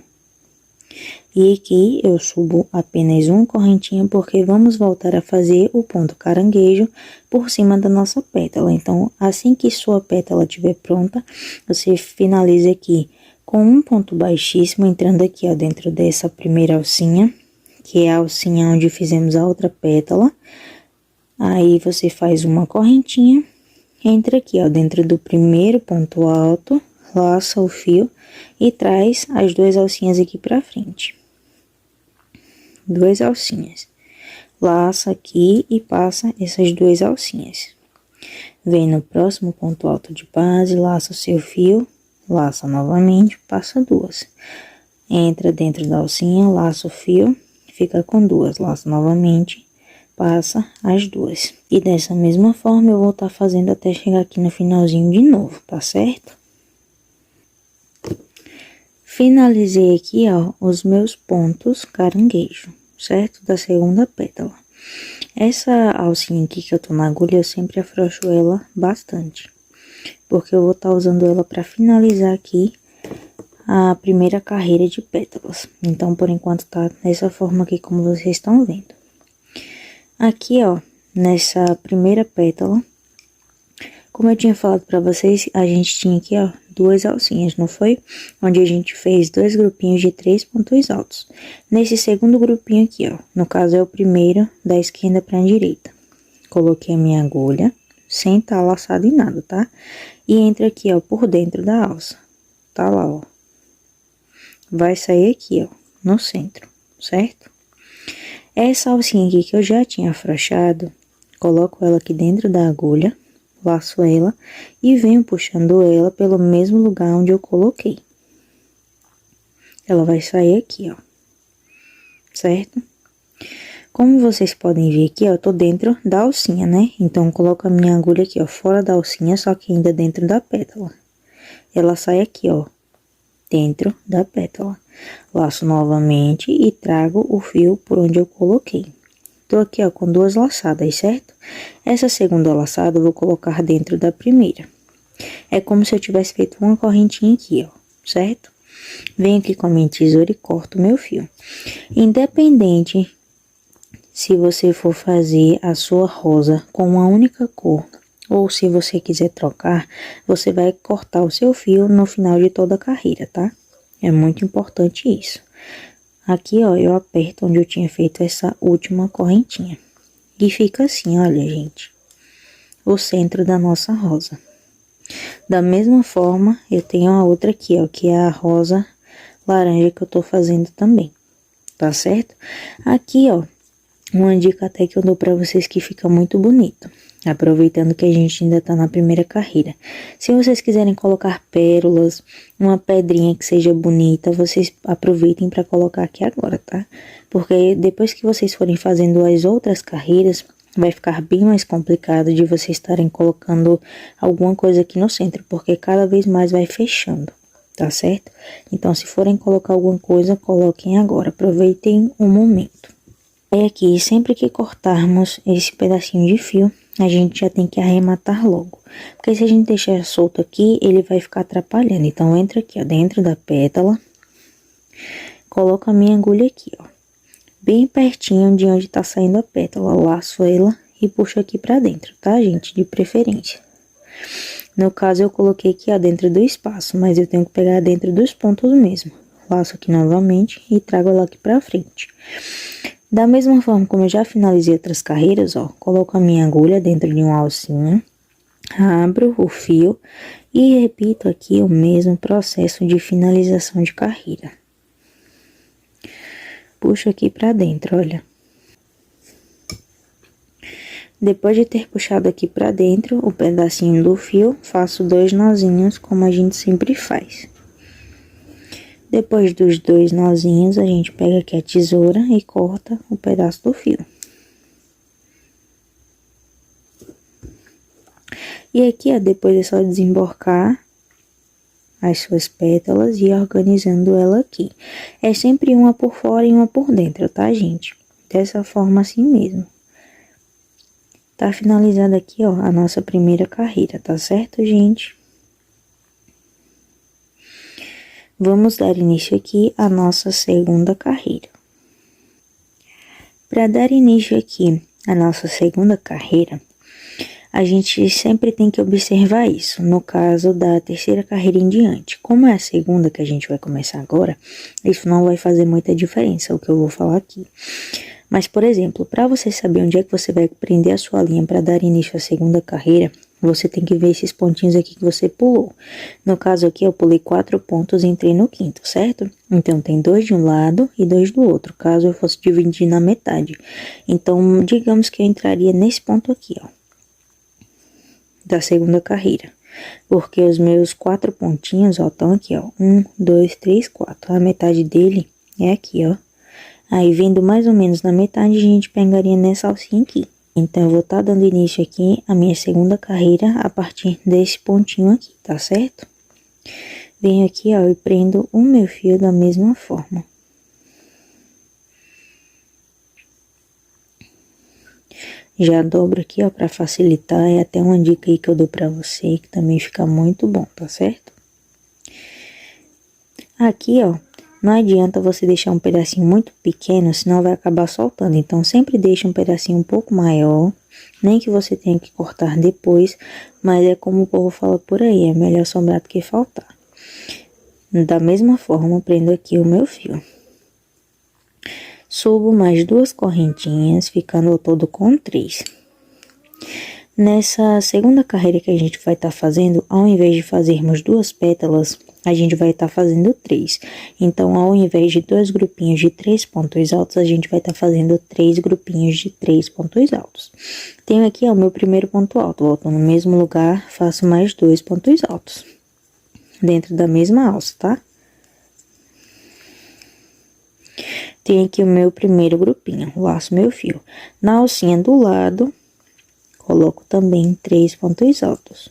E aqui eu subo apenas uma correntinha, porque vamos voltar a fazer o ponto caranguejo por cima da nossa pétala. Então, assim que sua pétala estiver pronta, você finaliza aqui com um ponto baixíssimo, entrando aqui, ó, dentro dessa primeira alcinha, que é a alcinha onde fizemos a outra pétala. Aí, você faz uma correntinha, entra aqui, ó, dentro do primeiro ponto alto, laça o fio e traz as 2 alcinhas aqui pra frente. 2 alcinhas. Laça aqui e passa essas 2 alcinhas. Vem no próximo ponto alto de base, laça o seu fio, laça novamente, passa 2. Entra dentro da alcinha, laça o fio, fica com 2, laça novamente, passa as 2. E dessa mesma forma eu vou estar fazendo até chegar aqui no finalzinho de novo, tá certo? Finalizei aqui, ó, os meus pontos caranguejo, certo? Da segunda pétala. Essa alcinha aqui que eu tô na agulha, eu sempre afrouxo ela bastante. Porque eu vou estar usando ela pra finalizar aqui a primeira carreira de pétalas. Então, por enquanto, tá dessa forma aqui, como vocês estão vendo. Aqui, ó, nessa primeira pétala, como eu tinha falado pra vocês, a gente tinha aqui, ó, 2 alcinhas, não foi? Onde a gente fez 2 grupinhos de 3 pontos altos. Nesse segundo grupinho aqui, ó, no caso é o primeiro da esquerda pra direita. Coloquei a minha agulha, sem estar laçado em nada, tá? E entra aqui, ó, por dentro da alça. Tá lá, ó. Vai sair aqui, ó, no centro, certo? Essa alcinha aqui que eu já tinha afrouxado, coloco ela aqui dentro da agulha, laço ela e venho puxando ela pelo mesmo lugar onde eu coloquei. Ela vai sair aqui, ó, certo? Como vocês podem ver aqui, ó, eu tô dentro da alcinha, né? Então, coloco a minha agulha aqui, ó, fora da alcinha, só que ainda dentro da pétala. Ela sai aqui, ó, dentro da pétala. Laço novamente e trago o fio por onde eu coloquei. Tô aqui, ó, com 2 laçadas, certo? Essa segunda laçada eu vou colocar dentro da primeira. É como se eu tivesse feito uma correntinha aqui, ó, certo? Venho aqui com a minha tesoura e corto o meu fio. Independente se você for fazer a sua rosa com uma única cor, ou se você quiser trocar, você vai cortar o seu fio no final de toda a carreira, tá? É muito importante isso. Aqui, ó, eu aperto onde eu tinha feito essa última correntinha. E fica assim, olha, gente, o centro da nossa rosa. Da mesma forma, eu tenho a outra aqui, ó, que é a rosa laranja que eu tô fazendo também, tá certo? Aqui, ó, uma dica até que eu dou pra vocês que fica muito bonito. Aproveitando que a gente ainda tá na primeira carreira. Se vocês quiserem colocar pérolas, uma pedrinha que seja bonita, vocês aproveitem para colocar aqui agora, tá? Porque depois que vocês forem fazendo as outras carreiras, vai ficar bem mais complicado de vocês estarem colocando alguma coisa aqui no centro, porque cada vez mais vai fechando, tá certo? Então, se forem colocar alguma coisa, coloquem agora, aproveitem o momento. Aí aqui, sempre que cortarmos esse pedacinho de fio, a gente já tem que arrematar logo. Porque se a gente deixar solto aqui, ele vai ficar atrapalhando. Então, entra aqui, ó, dentro da pétala. coloco a minha agulha aqui, ó, bem pertinho de onde tá saindo a pétala, laço ela e puxo aqui pra dentro, tá, gente? De preferência. No caso, eu coloquei aqui, ó, dentro do espaço, mas eu tenho que pegar dentro dos pontos mesmo. Laço aqui novamente e trago ela aqui pra frente. Da mesma forma como eu já finalizei outras carreiras, ó, coloco a minha agulha dentro de uma alcinha, abro o fio e repito aqui o mesmo processo de finalização de carreira. Puxo aqui pra dentro, olha. Depois de ter puxado aqui pra dentro o pedacinho do fio, faço 2 nozinhos, como a gente sempre faz. Depois dos 2 nozinhos, a gente pega aqui a tesoura e corta o pedaço do fio. E aqui, ó, depois é só desemborcar as suas pétalas e ir organizando ela aqui. É sempre uma por fora e uma por dentro, tá, gente? Dessa forma assim mesmo. Tá finalizada aqui, ó, a nossa primeira carreira, tá certo, gente? Vamos dar início aqui à nossa segunda carreira. Para dar início aqui à nossa segunda carreira, a gente sempre tem que observar isso, no caso da terceira carreira em diante. Como é a segunda que a gente vai começar agora, isso não vai fazer muita diferença, o que eu vou falar aqui. Mas, por exemplo, para você saber onde é que você vai prender a sua linha para dar início à segunda carreira, você tem que ver esses pontinhos aqui que você pulou. No caso aqui, eu pulei 4 pontos e entrei no quinto, certo? Então, tem 2 de um lado e 2 do outro, caso eu fosse dividir na metade. Então, digamos que eu entraria nesse ponto aqui, ó, da segunda carreira. Porque os meus 4 pontinhos, ó, estão aqui, ó, 1, 2, 3, 4. A metade dele é aqui, ó. Aí, vindo mais ou menos na metade, a gente pegaria nessa alcinha aqui. Então, eu vou estar dando início aqui à minha segunda carreira a partir desse pontinho aqui, tá certo? Venho aqui, ó, e prendo o meu fio da mesma forma. Já dobro aqui, ó, pra facilitar. É até uma dica aí que eu dou pra você, que também fica muito bom, tá certo? Aqui, ó, não adianta você deixar um pedacinho muito pequeno, senão vai acabar soltando. Então, sempre deixa um pedacinho um pouco maior, nem que você tenha que cortar depois, mas é como o povo fala por aí, é melhor sobrar do que faltar. Da mesma forma, prendo aqui o meu fio. Subo mais 2 correntinhas, ficando ao todo com 3. Nessa segunda carreira que a gente vai estar fazendo, ao invés de fazermos 2 pétalas, a gente vai estar fazendo 3. Então, ao invés de 2 grupinhos de 3 pontos altos, a gente vai estar fazendo 3 grupinhos de 3 pontos altos. Tenho aqui, ó, o meu primeiro ponto alto. Volto no mesmo lugar, faço mais 2 pontos altos. Dentro da mesma alça, tá? Tenho aqui o meu primeiro grupinho, laço meu fio. Na alcinha do lado, coloco também 3 pontos altos.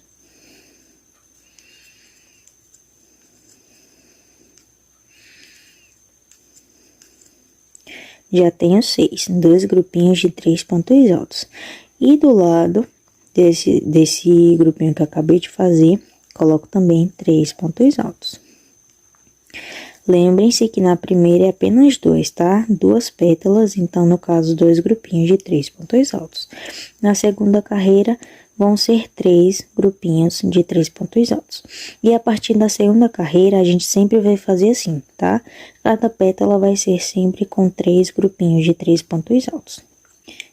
Já tenho 6, 2 grupinhos de 3 pontos altos. E do lado desse grupinho que eu acabei de fazer, coloco também 3 pontos altos. Lembrem-se que na primeira é apenas 2, tá? 2 pétalas, então no caso 2 grupinhos de 3 pontos altos. Na segunda carreira vão ser 3 grupinhos de 3 pontos altos. E a partir da segunda carreira a gente sempre vai fazer assim, tá? Cada pétala vai ser sempre com 3 grupinhos de 3 pontos altos.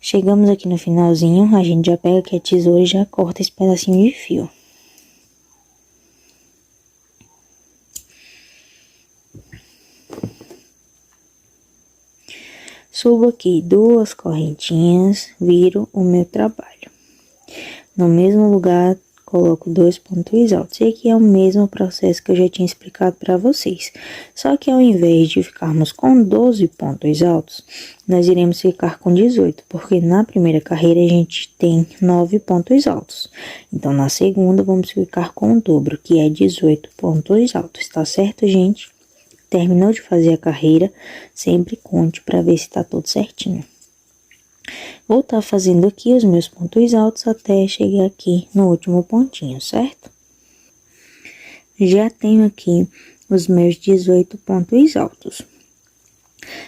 Chegamos aqui no finalzinho, a gente já pega aqui a tesoura e já corta esse pedacinho de fio. Subo aqui 2 correntinhas, viro o meu trabalho. No mesmo lugar, coloco 2 pontos altos. E aqui é o mesmo processo que eu já tinha explicado para vocês. Só que ao invés de ficarmos com 12 pontos altos, nós iremos ficar com 18. Porque na primeira carreira a gente tem 9 pontos altos. Então, na segunda, vamos ficar com o dobro, que é 18 pontos altos. Tá certo, gente? Terminou de fazer a carreira, sempre conte para ver se tá tudo certinho. Vou estar fazendo aqui os meus pontos altos até chegar aqui no último pontinho, certo? Já tenho aqui os meus 18 pontos altos.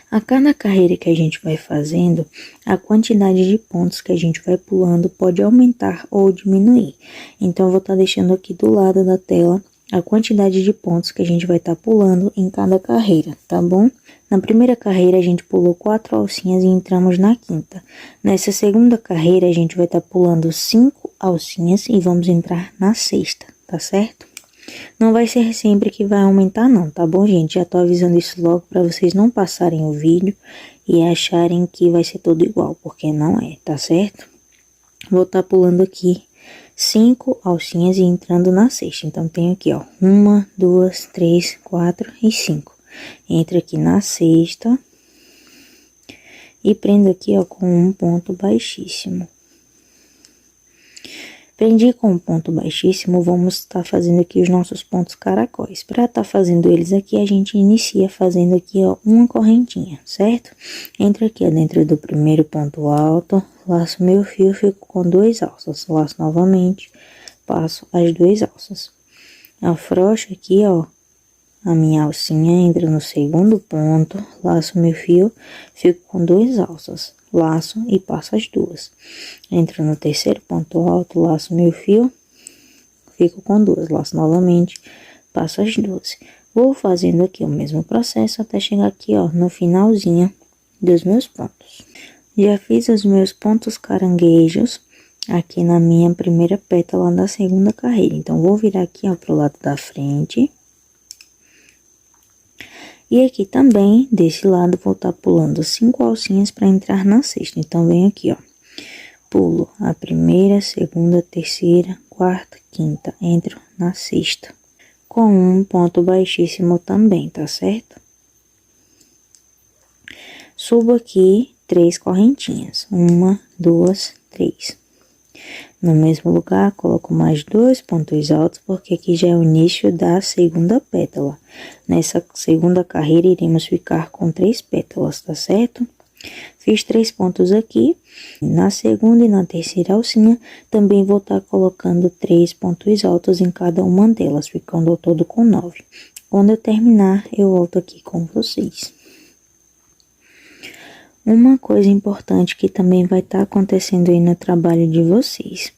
A cada carreira que a gente vai fazendo, a quantidade de pontos que a gente vai pulando pode aumentar ou diminuir. Então, eu vou estar deixando aqui do lado da tela a quantidade de pontos que a gente vai estar pulando em cada carreira, tá bom? Na primeira carreira, a gente pulou 4 alcinhas e entramos na quinta. Nessa segunda carreira, a gente vai estar pulando 5 alcinhas e vamos entrar na sexta, tá certo? Não vai ser sempre que vai aumentar não, tá bom, gente? Já tô avisando isso logo para vocês não passarem o vídeo e acharem que vai ser tudo igual, porque não é, tá certo? Vou estar pulando aqui 5 alcinhas e entrando na sexta. Então, tenho aqui, ó, 1, 2, 3, 4 e 5. Entro aqui na sexta e prendo aqui, ó, com um ponto baixíssimo. Prendi com um ponto baixíssimo, vamos estar fazendo aqui os nossos pontos caracóis. Para estar fazendo eles aqui, a gente inicia fazendo aqui, ó, uma correntinha, certo? Entro aqui, ó, dentro do primeiro ponto alto, laço meu fio, fico com 2 alças, laço novamente, passo as 2 alças. Afrouxo aqui, ó, a minha alcinha, entro no segundo ponto, laço meu fio, fico com 2 alças, laço e passo as 2. Entro no terceiro ponto alto, laço meu fio, fico com 2, laço novamente, passo as 2. Vou fazendo aqui o mesmo processo até chegar aqui, ó, no finalzinho dos meus pontos. Já fiz os meus pontos caranguejos aqui na minha primeira pétala da segunda carreira. Então, vou virar aqui, ó, pro lado da frente. E aqui também, desse lado, vou estar pulando 5 alcinhas para entrar na sexta. Então, venho aqui, ó, pulo a primeira, segunda, terceira, quarta, quinta, entro na sexta. Com um ponto baixíssimo também, tá certo? Subo aqui 3 correntinhas, 1, 2, 3. No mesmo lugar, coloco mais 2 pontos altos, porque aqui já é o início da segunda pétala. Nessa segunda carreira, iremos ficar com 3 pétalas, tá certo? Fiz 3 pontos aqui. Na segunda e na terceira alcinha, também vou estar colocando 3 pontos altos em cada uma delas, ficando ao todo com 9. Quando eu terminar, eu volto aqui com vocês. Uma coisa importante que também vai estar acontecendo aí no trabalho de vocês.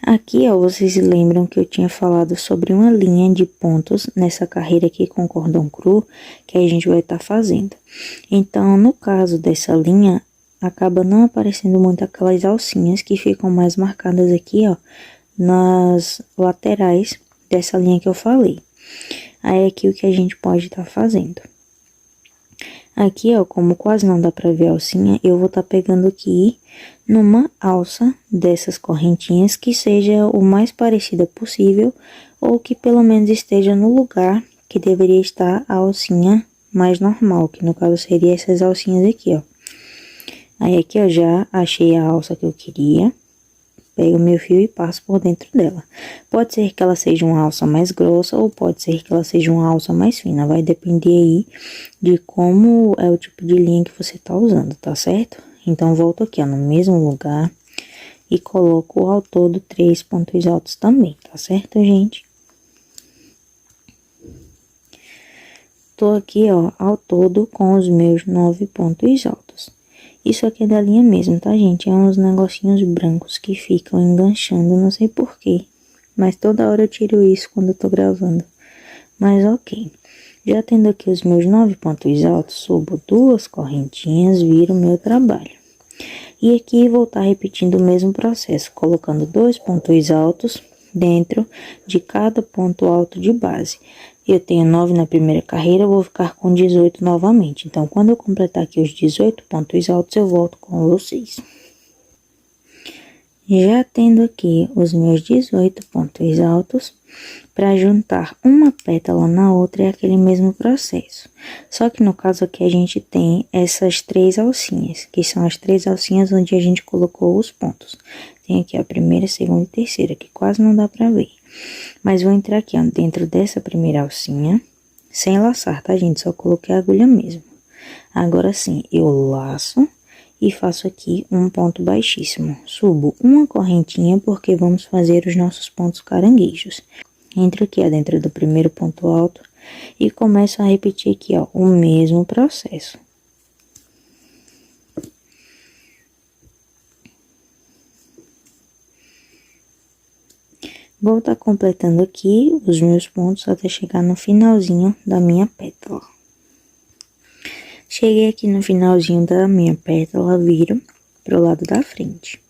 Aqui, ó, vocês lembram que eu tinha falado sobre uma linha de pontos nessa carreira aqui com cordão cru, que a gente vai estar fazendo. Então, no caso dessa linha, acaba não aparecendo muito aquelas alcinhas que ficam mais marcadas aqui, ó, nas laterais dessa linha que eu falei. Aí, aqui o que a gente pode estar fazendo. Aqui, ó, como quase não dá pra ver a alcinha, eu vou estar pegando aqui numa alça dessas correntinhas que seja o mais parecida possível, ou que pelo menos esteja no lugar que deveria estar a alcinha mais normal, que no caso seria essas alcinhas aqui, ó. Aí aqui eu já achei a alça que eu queria. Pego o meu fio e passo por dentro dela. Pode ser que ela seja uma alça mais grossa ou pode ser que ela seja uma alça mais fina. Vai depender aí de como é o tipo de linha que você tá usando, tá certo? Então, volto aqui, ó, no mesmo lugar e coloco ao todo 3 pontos altos também, tá certo, gente? Tô aqui, ó, ao todo com os meus 9 pontos altos. Isso aqui é da linha mesmo, tá, gente? É uns negocinhos brancos que ficam enganchando, não sei porquê. Mas toda hora eu tiro isso quando eu tô gravando. Mas ok. Já tendo aqui os meus 9 pontos altos, subo 2 correntinhas, viro o meu trabalho. E aqui vou estar repetindo o mesmo processo, colocando 2 pontos altos dentro de cada ponto alto de base. Eu tenho 9 na primeira carreira, vou ficar com 18 novamente. Então, quando eu completar aqui os 18 pontos altos, eu volto com vocês. Já tendo aqui os meus 18 pontos altos, para juntar uma pétala na outra é aquele mesmo processo. Só que no caso aqui a gente tem essas 3 alcinhas, que são as 3 alcinhas onde a gente colocou os pontos. Tem aqui a primeira, segunda e terceira, que quase não dá pra ver. Mas vou entrar aqui, ó, dentro dessa primeira alcinha, sem laçar, tá, gente? Só coloquei a agulha mesmo. Agora sim, eu laço e faço aqui um ponto baixíssimo. Subo uma correntinha porque vamos fazer os nossos pontos caranguejos. Entro aqui, ó, dentro do primeiro ponto alto e começo a repetir aqui, ó, o mesmo processo. Vou estar completando aqui os meus pontos até chegar no finalzinho da minha pétala. Cheguei aqui no finalzinho da minha pétala, viro pro lado da frente.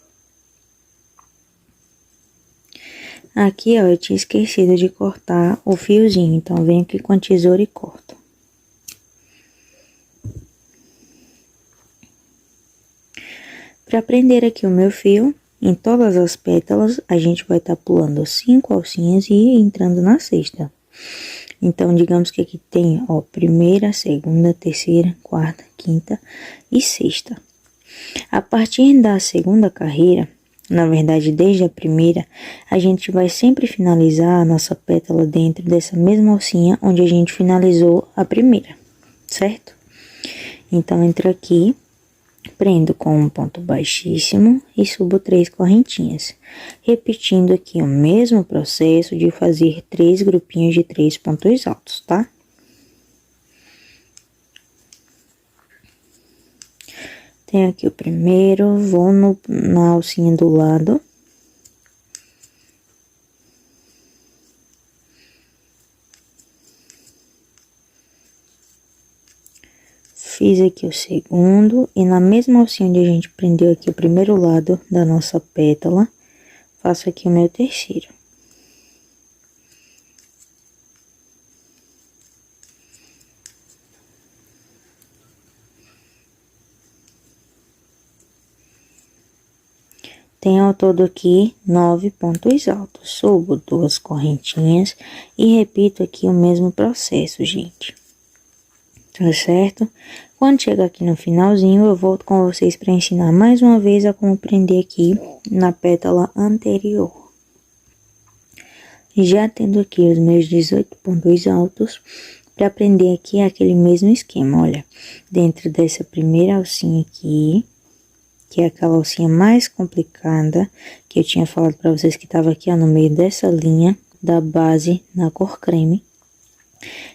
Aqui, ó, eu tinha esquecido de cortar o fiozinho, então venho aqui com a tesoura e corto. Para prender aqui o meu fio, em todas as pétalas, a gente vai estar pulando 5 alcinhas e entrando na sexta. Então, digamos que aqui tem, ó, primeira, segunda, terceira, quarta, quinta e sexta. A partir da segunda carreira, na verdade, desde a primeira, a gente vai sempre finalizar a nossa pétala dentro dessa mesma alcinha onde a gente finalizou a primeira, certo? Então, entro aqui, prendo com um ponto baixíssimo e subo 3 correntinhas, repetindo aqui o mesmo processo de fazer 3 grupinhos de 3 pontos altos, tá? Tenho aqui o primeiro, vou na alcinha do lado. Fiz aqui o segundo e na mesma alcinha onde a gente prendeu aqui o primeiro lado da nossa pétala, faço aqui o meu terceiro. Tenho ao todo aqui 9 pontos altos. Subo 2 correntinhas e repito aqui o mesmo processo, gente. Tá certo? Quando chegar aqui no finalzinho, eu volto com vocês para ensinar mais uma vez a como prender aqui na pétala anterior. Já tendo aqui os meus 18 pontos altos, para prender aqui é aquele mesmo esquema, olha. Dentro dessa primeira alcinha aqui, que é aquela alcinha mais complicada, que eu tinha falado para vocês que estava aqui, ó, no meio dessa linha da base na cor creme.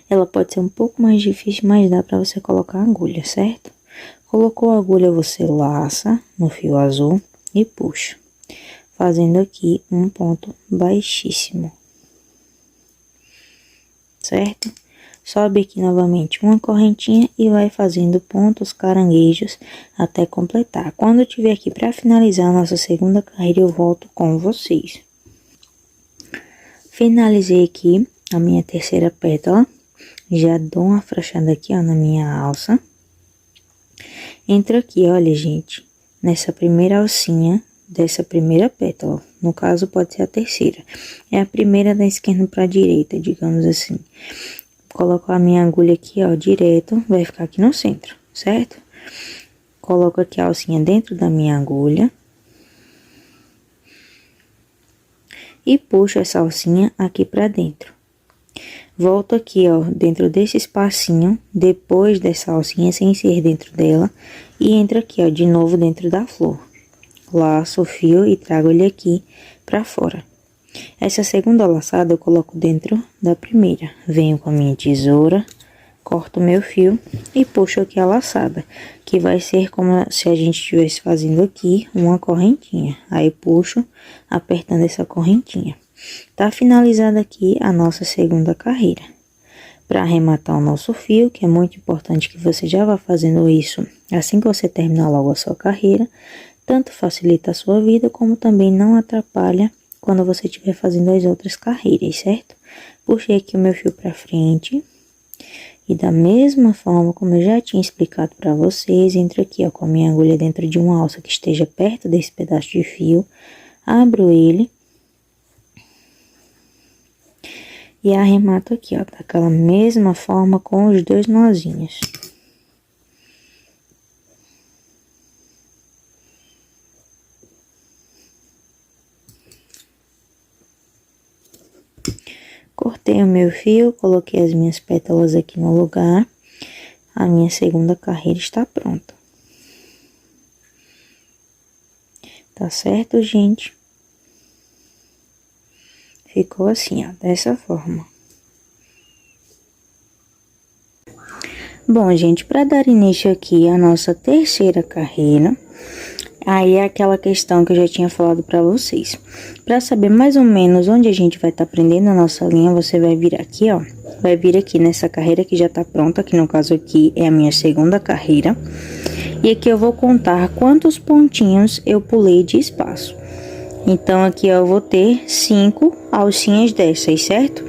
Ela pode ser um pouco mais difícil, mas dá para você colocar a agulha, certo? Colocou a agulha, você laça no fio azul e puxa, fazendo aqui um ponto baixíssimo, certo? Sobe aqui novamente uma correntinha e vai fazendo pontos caranguejos até completar. Quando eu tiver aqui para finalizar a nossa segunda carreira, eu volto com vocês. Finalizei aqui a minha terceira pétala, já dou uma afrouxada aqui, ó, na minha alça. Entro aqui, olha, gente, nessa primeira alcinha dessa primeira pétala, no caso pode ser a terceira, é a primeira da esquerda para a direita, digamos assim. Coloco a minha agulha aqui, ó, direto, vai ficar aqui no centro, certo? Coloco aqui a alcinha dentro da minha agulha. E puxo essa alcinha aqui pra dentro. Volto aqui, ó, dentro desse espacinho, depois dessa alcinha, sem ser dentro dela. E entro aqui, ó, de novo dentro da flor. Laço o fio e trago ele aqui pra fora. Essa segunda laçada eu coloco dentro da primeira. Venho com a minha tesoura, corto o meu fio e puxo aqui a laçada, que vai ser como se a gente estivesse fazendo aqui uma correntinha. Aí puxo, apertando essa correntinha. Tá finalizada aqui a nossa segunda carreira. Para arrematar o nosso fio, que é muito importante que você já vá fazendo isso assim que você terminar logo a sua carreira, tanto facilita a sua vida, como também não atrapalha quando você estiver fazendo as outras carreiras, certo? Puxei aqui o meu fio pra frente. E da mesma forma como eu já tinha explicado para vocês, entro aqui, ó, com a minha agulha dentro de uma alça que esteja perto desse pedaço de fio. Abro ele. E arremato aqui, ó, daquela mesma forma com os 2 nozinhos. Cortei o meu fio, coloquei as minhas pétalas aqui no lugar. A minha segunda carreira está pronta. Tá certo, gente? Ficou assim, ó, dessa forma. Bom, gente, para dar início aqui à nossa terceira carreira, Aí é aquela questão que eu já tinha falado pra vocês. Pra saber mais ou menos onde a gente vai estar prendendo a nossa linha, você vai vir aqui, ó. Vai vir aqui nessa carreira que já tá pronta, que no caso aqui é a minha segunda carreira. E aqui eu vou contar quantos pontinhos eu pulei de espaço. Então, aqui eu vou ter 5 alcinhas dessas, certo?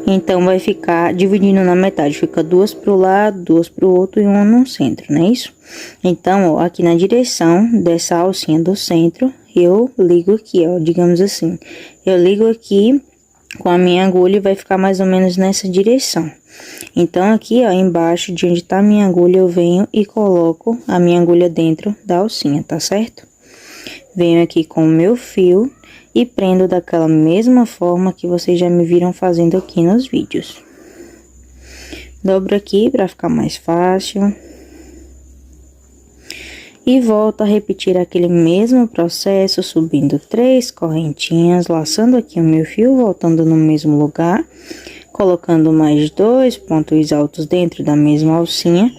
Então, vai ficar dividindo na metade, fica 2 pro lado, 2 pro outro e 1 no centro, não é isso? Então, ó, aqui na direção dessa alcinha do centro, eu ligo aqui, ó, digamos assim. Eu ligo aqui com a minha agulha e vai ficar mais ou menos nessa direção. Então, aqui, ó, embaixo de onde tá a minha agulha, eu venho e coloco a minha agulha dentro da alcinha, tá certo? Venho aqui com o meu fio e prendo daquela mesma forma que vocês já me viram fazendo aqui nos vídeos. Dobro aqui para ficar mais fácil. E volto a repetir aquele mesmo processo, subindo 3 correntinhas, laçando aqui o meu fio, voltando no mesmo lugar, colocando mais 2 pontos altos dentro da mesma alcinha.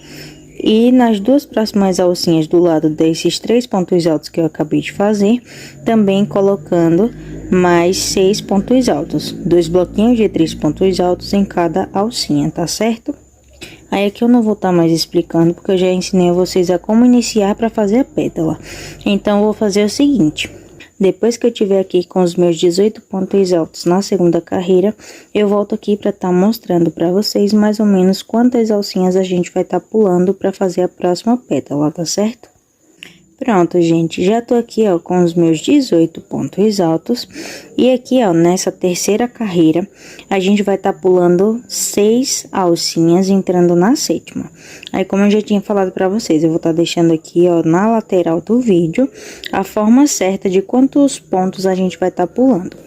E nas duas próximas alcinhas do lado desses 3 pontos altos que eu acabei de fazer, também colocando mais 6 pontos altos, 2 bloquinhos de 3 pontos altos em cada alcinha, tá certo? Aí aqui eu não vou estar mais explicando, porque eu já ensinei a vocês a como iniciar para fazer a pétala. Então, eu vou fazer o seguinte: depois que eu tiver aqui com os meus 18 pontos altos na segunda carreira, eu volto aqui para estar mostrando para vocês mais ou menos quantas alcinhas a gente vai estar pulando para fazer a próxima pétala, tá certo? Pronto, gente, já tô aqui, ó, com os meus 18 pontos altos. E aqui, ó, nessa terceira carreira, a gente vai estar pulando 6 alcinhas, entrando na sétima. Aí, como eu já tinha falado pra vocês, eu vou estar deixando aqui, ó, na lateral do vídeo, a forma certa de quantos pontos a gente vai estar pulando.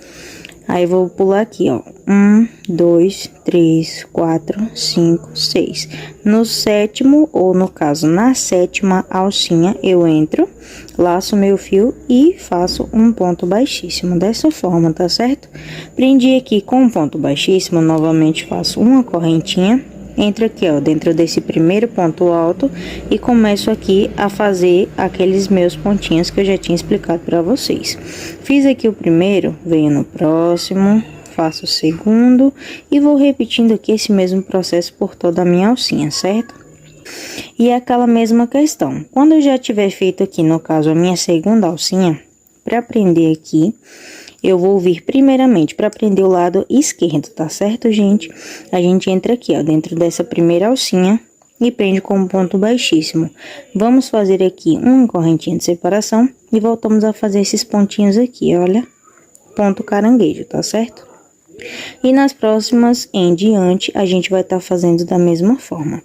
Aí, vou pular aqui, ó, 1, 2, 3, 4, 5, 6. No sétimo, ou no caso, na sétima alcinha, eu entro, laço meu fio e faço um ponto baixíssimo, dessa forma, tá certo? Prendi aqui com um ponto baixíssimo, novamente faço uma correntinha. Entro aqui, ó, dentro desse primeiro ponto alto e começo aqui a fazer aqueles meus pontinhos que eu já tinha explicado para vocês. Fiz aqui o primeiro, venho no próximo, faço o segundo e vou repetindo aqui esse mesmo processo por toda a minha alcinha, certo? E é aquela mesma questão. Quando eu já tiver feito aqui, no caso, a minha segunda alcinha, para prender aqui, eu vou vir primeiramente para prender o lado esquerdo, tá certo, gente? A gente entra aqui, ó, dentro dessa primeira alcinha e prende com um ponto baixíssimo. Vamos fazer aqui uma correntinha de separação e voltamos a fazer esses pontinhos aqui, olha, ponto caranguejo, tá certo? E nas próximas em diante, a gente vai estar fazendo da mesma forma.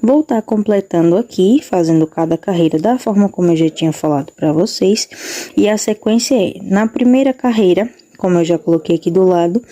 Vou estar completando aqui, fazendo cada carreira da forma como eu já tinha falado para vocês. E a sequência é, na primeira carreira, como eu já coloquei aqui do lado,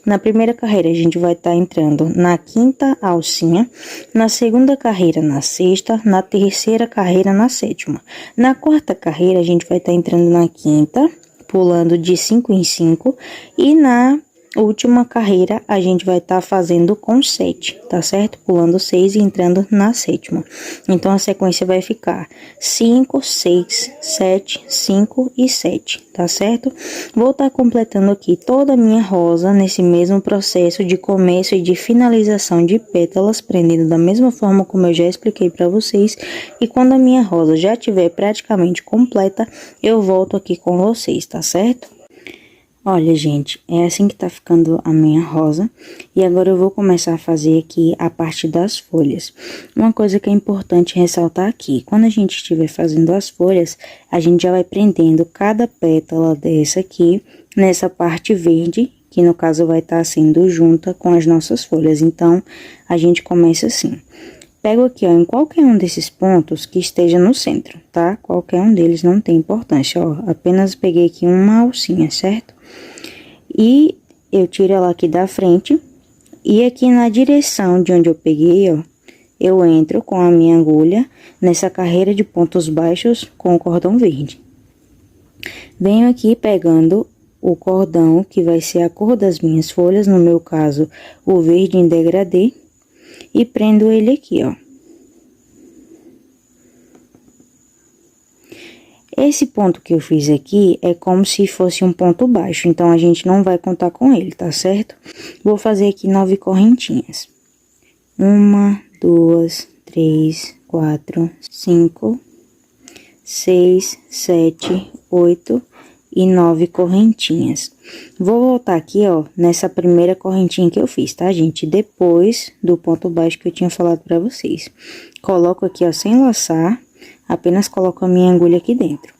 na primeira carreira a gente vai estar entrando na quinta alcinha, na segunda carreira na sexta, na terceira carreira na sétima. Na quarta carreira a gente vai estar entrando na quinta, pulando de 5 em 5 e na última carreira a gente vai estar fazendo com 7, tá certo? Pulando 6 e entrando na sétima. Então, a sequência vai ficar 5, 6, 7, 5 e 7, tá certo? Vou estar completando aqui toda a minha rosa nesse mesmo processo de começo e de finalização de pétalas, prendendo da mesma forma como eu já expliquei para vocês. E quando a minha rosa já estiver praticamente completa, eu volto aqui com vocês, tá certo? Olha, gente, é assim que tá ficando a minha rosa. E agora eu vou começar a fazer aqui a parte das folhas. Uma coisa que é importante ressaltar aqui, quando a gente estiver fazendo as folhas, a gente já vai prendendo cada pétala dessa aqui nessa parte verde, que no caso vai estar sendo junta com as nossas folhas. Então, a gente começa assim. Pego aqui, ó, em qualquer um desses pontos que esteja no centro, tá? Qualquer um deles não tem importância, ó. Apenas peguei aqui uma alcinha, certo? E eu tiro ela aqui da frente, e aqui na direção de onde eu peguei, ó, eu entro com a minha agulha nessa carreira de pontos baixos com o cordão verde. Venho aqui pegando o cordão que vai ser a cor das minhas folhas, no meu caso, o verde em degradê, e prendo ele aqui, ó. Esse ponto que eu fiz aqui é como se fosse um ponto baixo, então a gente não vai contar com ele, tá certo? Vou fazer aqui 9 correntinhas. 1, 2, 3, 4, 5, 6, 7, 8 e 9 correntinhas. Vou voltar aqui, ó, nessa primeira correntinha que eu fiz, tá, gente? Depois do ponto baixo que eu tinha falado pra vocês. Coloco aqui, ó, sem laçar, apenas coloco a minha agulha aqui dentro.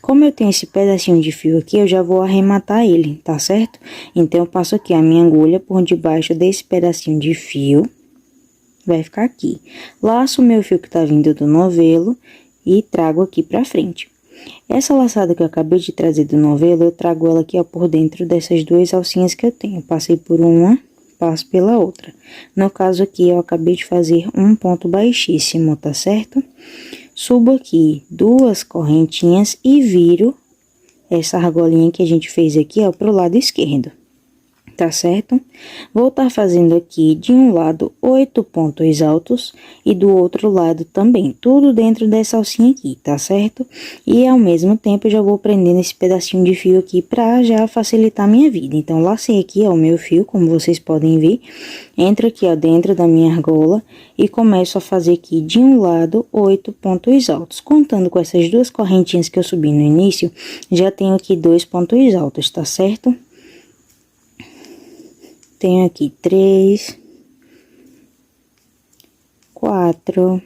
Como eu tenho esse pedacinho de fio aqui, eu já vou arrematar ele, tá certo? Então, eu passo aqui a minha agulha por debaixo desse pedacinho de fio. Vai ficar aqui. Laço o meu fio que tá vindo do novelo e trago aqui pra frente. Essa laçada que eu acabei de trazer do novelo, eu trago ela aqui, ó, por dentro dessas duas alcinhas que eu tenho. Passei por uma, passo pela outra. No caso aqui, eu acabei de fazer um ponto baixíssimo, tá certo? Subo aqui 2 correntinhas e viro essa argolinha que a gente fez aqui, ó, pro lado esquerdo. Tá certo? Vou estar fazendo aqui de um lado 8 pontos altos e do outro lado também, tudo dentro dessa alcinha aqui, tá certo? E ao mesmo tempo eu já vou prendendo esse pedacinho de fio aqui pra já facilitar a minha vida. Então, lacei aqui, ó, o meu fio, como vocês podem ver, entro aqui, ó, dentro da minha argola e começo a fazer aqui de um lado 8 pontos altos. Contando com essas duas correntinhas que eu subi no início, já tenho aqui 2 pontos altos, tá certo? Tenho aqui 3, 4,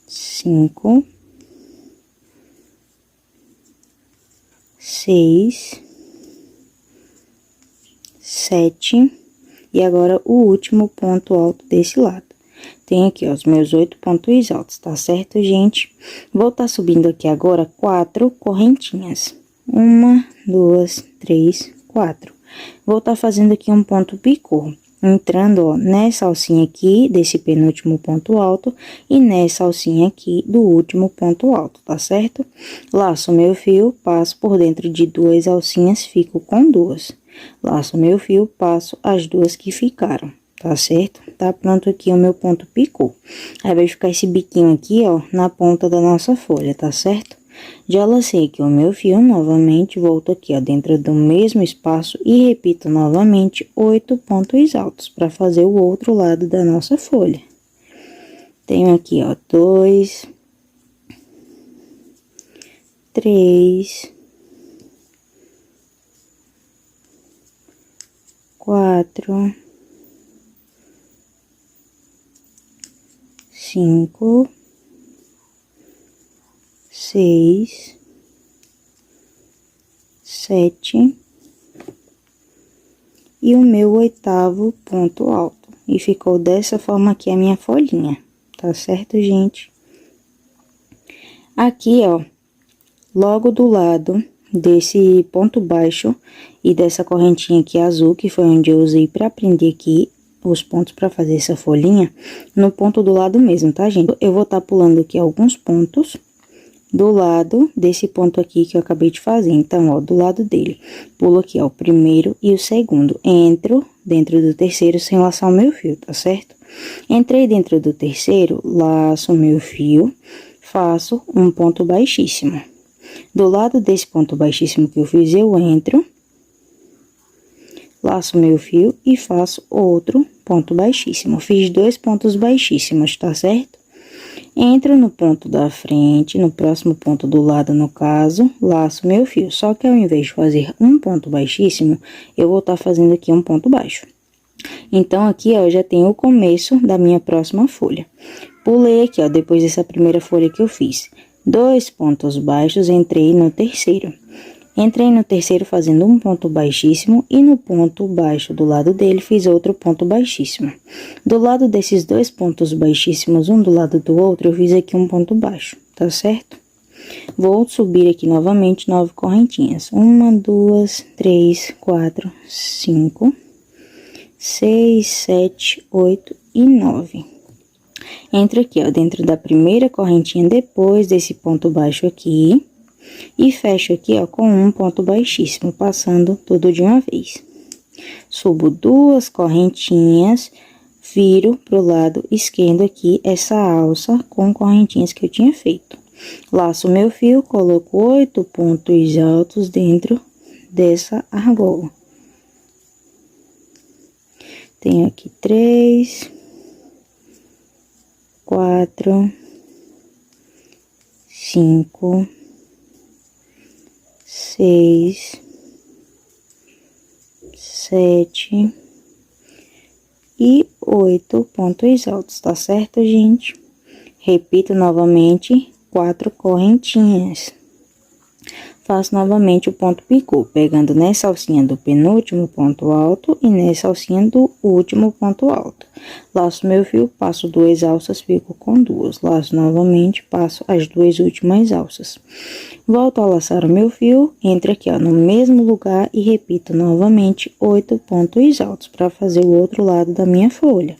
5, 6, 7 e agora o último ponto alto desse lado. Tenho aqui, ó, os meus 8 pontos altos, tá certo, gente? Vou estar subindo aqui agora 4 correntinhas. 1, 2, 3, 4. Vou estar fazendo aqui um ponto picô, entrando, ó, nessa alcinha aqui desse penúltimo ponto alto e nessa alcinha aqui do último ponto alto, tá certo? Laço meu fio, passo por dentro de 2 alcinhas, fico com 2. Laço meu fio, passo as 2 que ficaram, tá certo? Tá pronto aqui o meu ponto picô. Aí vai ficar esse biquinho aqui, ó, na ponta da nossa folha, tá certo? Já lacei aqui o meu fio novamente, volto aqui, ó, dentro do mesmo espaço e repito novamente 8 pontos altos para fazer o outro lado da nossa folha. Tenho aqui, ó, 2, 3, 4, 5, 6, 7 e o meu 8º ponto alto. E ficou dessa forma aqui a minha folhinha, tá certo, gente? Aqui, ó, logo do lado desse ponto baixo e dessa correntinha aqui azul, que foi onde eu usei pra prender aqui os pontos pra fazer essa folhinha, no ponto do lado mesmo, tá, gente? Eu vou estar pulando aqui alguns pontos do lado desse ponto aqui que eu acabei de fazer. Então, ó, do lado dele, pulo aqui, ó, o primeiro e o segundo. Entro dentro do terceiro sem laçar o meu fio, tá certo? Entrei dentro do terceiro, laço o meu fio, faço um ponto baixíssimo. Do lado desse ponto baixíssimo que eu fiz, eu entro, laço meu fio e faço outro ponto baixíssimo. Fiz 2 pontos baixíssimos, tá certo? Entro no ponto da frente, no próximo ponto do lado, no caso, laço meu fio. Só que ao invés de fazer um ponto baixíssimo, eu vou estar fazendo aqui um ponto baixo. Então, aqui, ó, eu já tenho o começo da minha próxima folha. Pulei aqui, ó, depois dessa primeira folha que eu fiz 2 pontos baixos, entrei no terceiro. Entrei no terceiro fazendo um ponto baixíssimo e no ponto baixo do lado dele fiz outro ponto baixíssimo. Do lado desses 2 pontos baixíssimos, um do lado do outro, eu fiz aqui um ponto baixo, tá certo? Vou subir aqui novamente 9 correntinhas. 1, 2, 3, 4, 5, 6, 7, 8 e 9. Entro aqui, ó, dentro da primeira correntinha depois desse ponto baixo aqui. E fecho aqui, ó, com um ponto baixíssimo, passando tudo de uma vez. Subo 2 correntinhas, viro pro lado esquerdo aqui essa alça com correntinhas que eu tinha feito. Laço meu fio, coloco 8 pontos altos dentro dessa argola. Tenho aqui 3, 4, 5, 6, 7 e 8 pontos altos, tá certo, gente? Repito novamente, 4 correntinhas. Faço novamente o ponto picô, pegando nessa alcinha do penúltimo ponto alto e nessa alcinha do último ponto alto. Laço meu fio, passo 2 alças, fico com 2. Laço novamente, passo as 2 últimas alças. Volto a laçar o meu fio, entro aqui, ó, no mesmo lugar e repito novamente 8 pontos altos para fazer o outro lado da minha folha.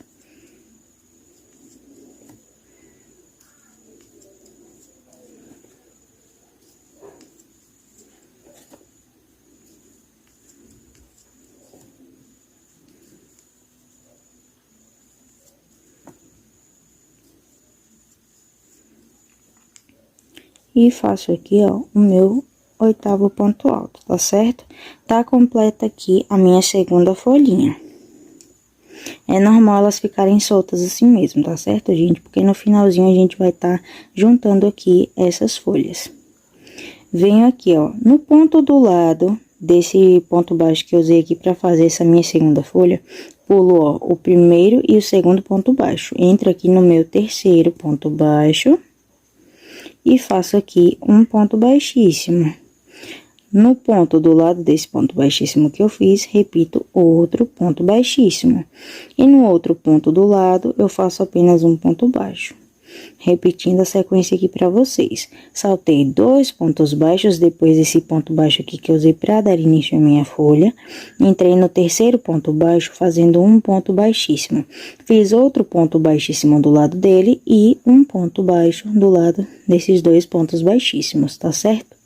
E faço aqui, ó, o meu 8º ponto alto, tá certo? Tá completa aqui a minha segunda folhinha. É normal elas ficarem soltas assim mesmo, tá certo, gente? Porque no finalzinho a gente vai tá juntando aqui essas folhas. Venho aqui, ó, no ponto do lado desse ponto baixo que eu usei aqui pra fazer essa minha segunda folha, pulo, ó, o primeiro e o segundo ponto baixo. Entro aqui no meu terceiro ponto baixo. E faço aqui um ponto baixíssimo. No ponto do lado desse ponto baixíssimo que eu fiz, repito outro ponto baixíssimo. E no outro ponto do lado, eu faço apenas um ponto baixo. Repetindo a sequência aqui para vocês. Saltei 2 pontos baixos depois desse ponto baixo aqui que eu usei para dar início à minha folha. Entrei no terceiro ponto baixo fazendo um ponto baixíssimo. Fiz outro ponto baixíssimo do lado dele e um ponto baixo do lado desses 2 pontos baixíssimos, tá certo?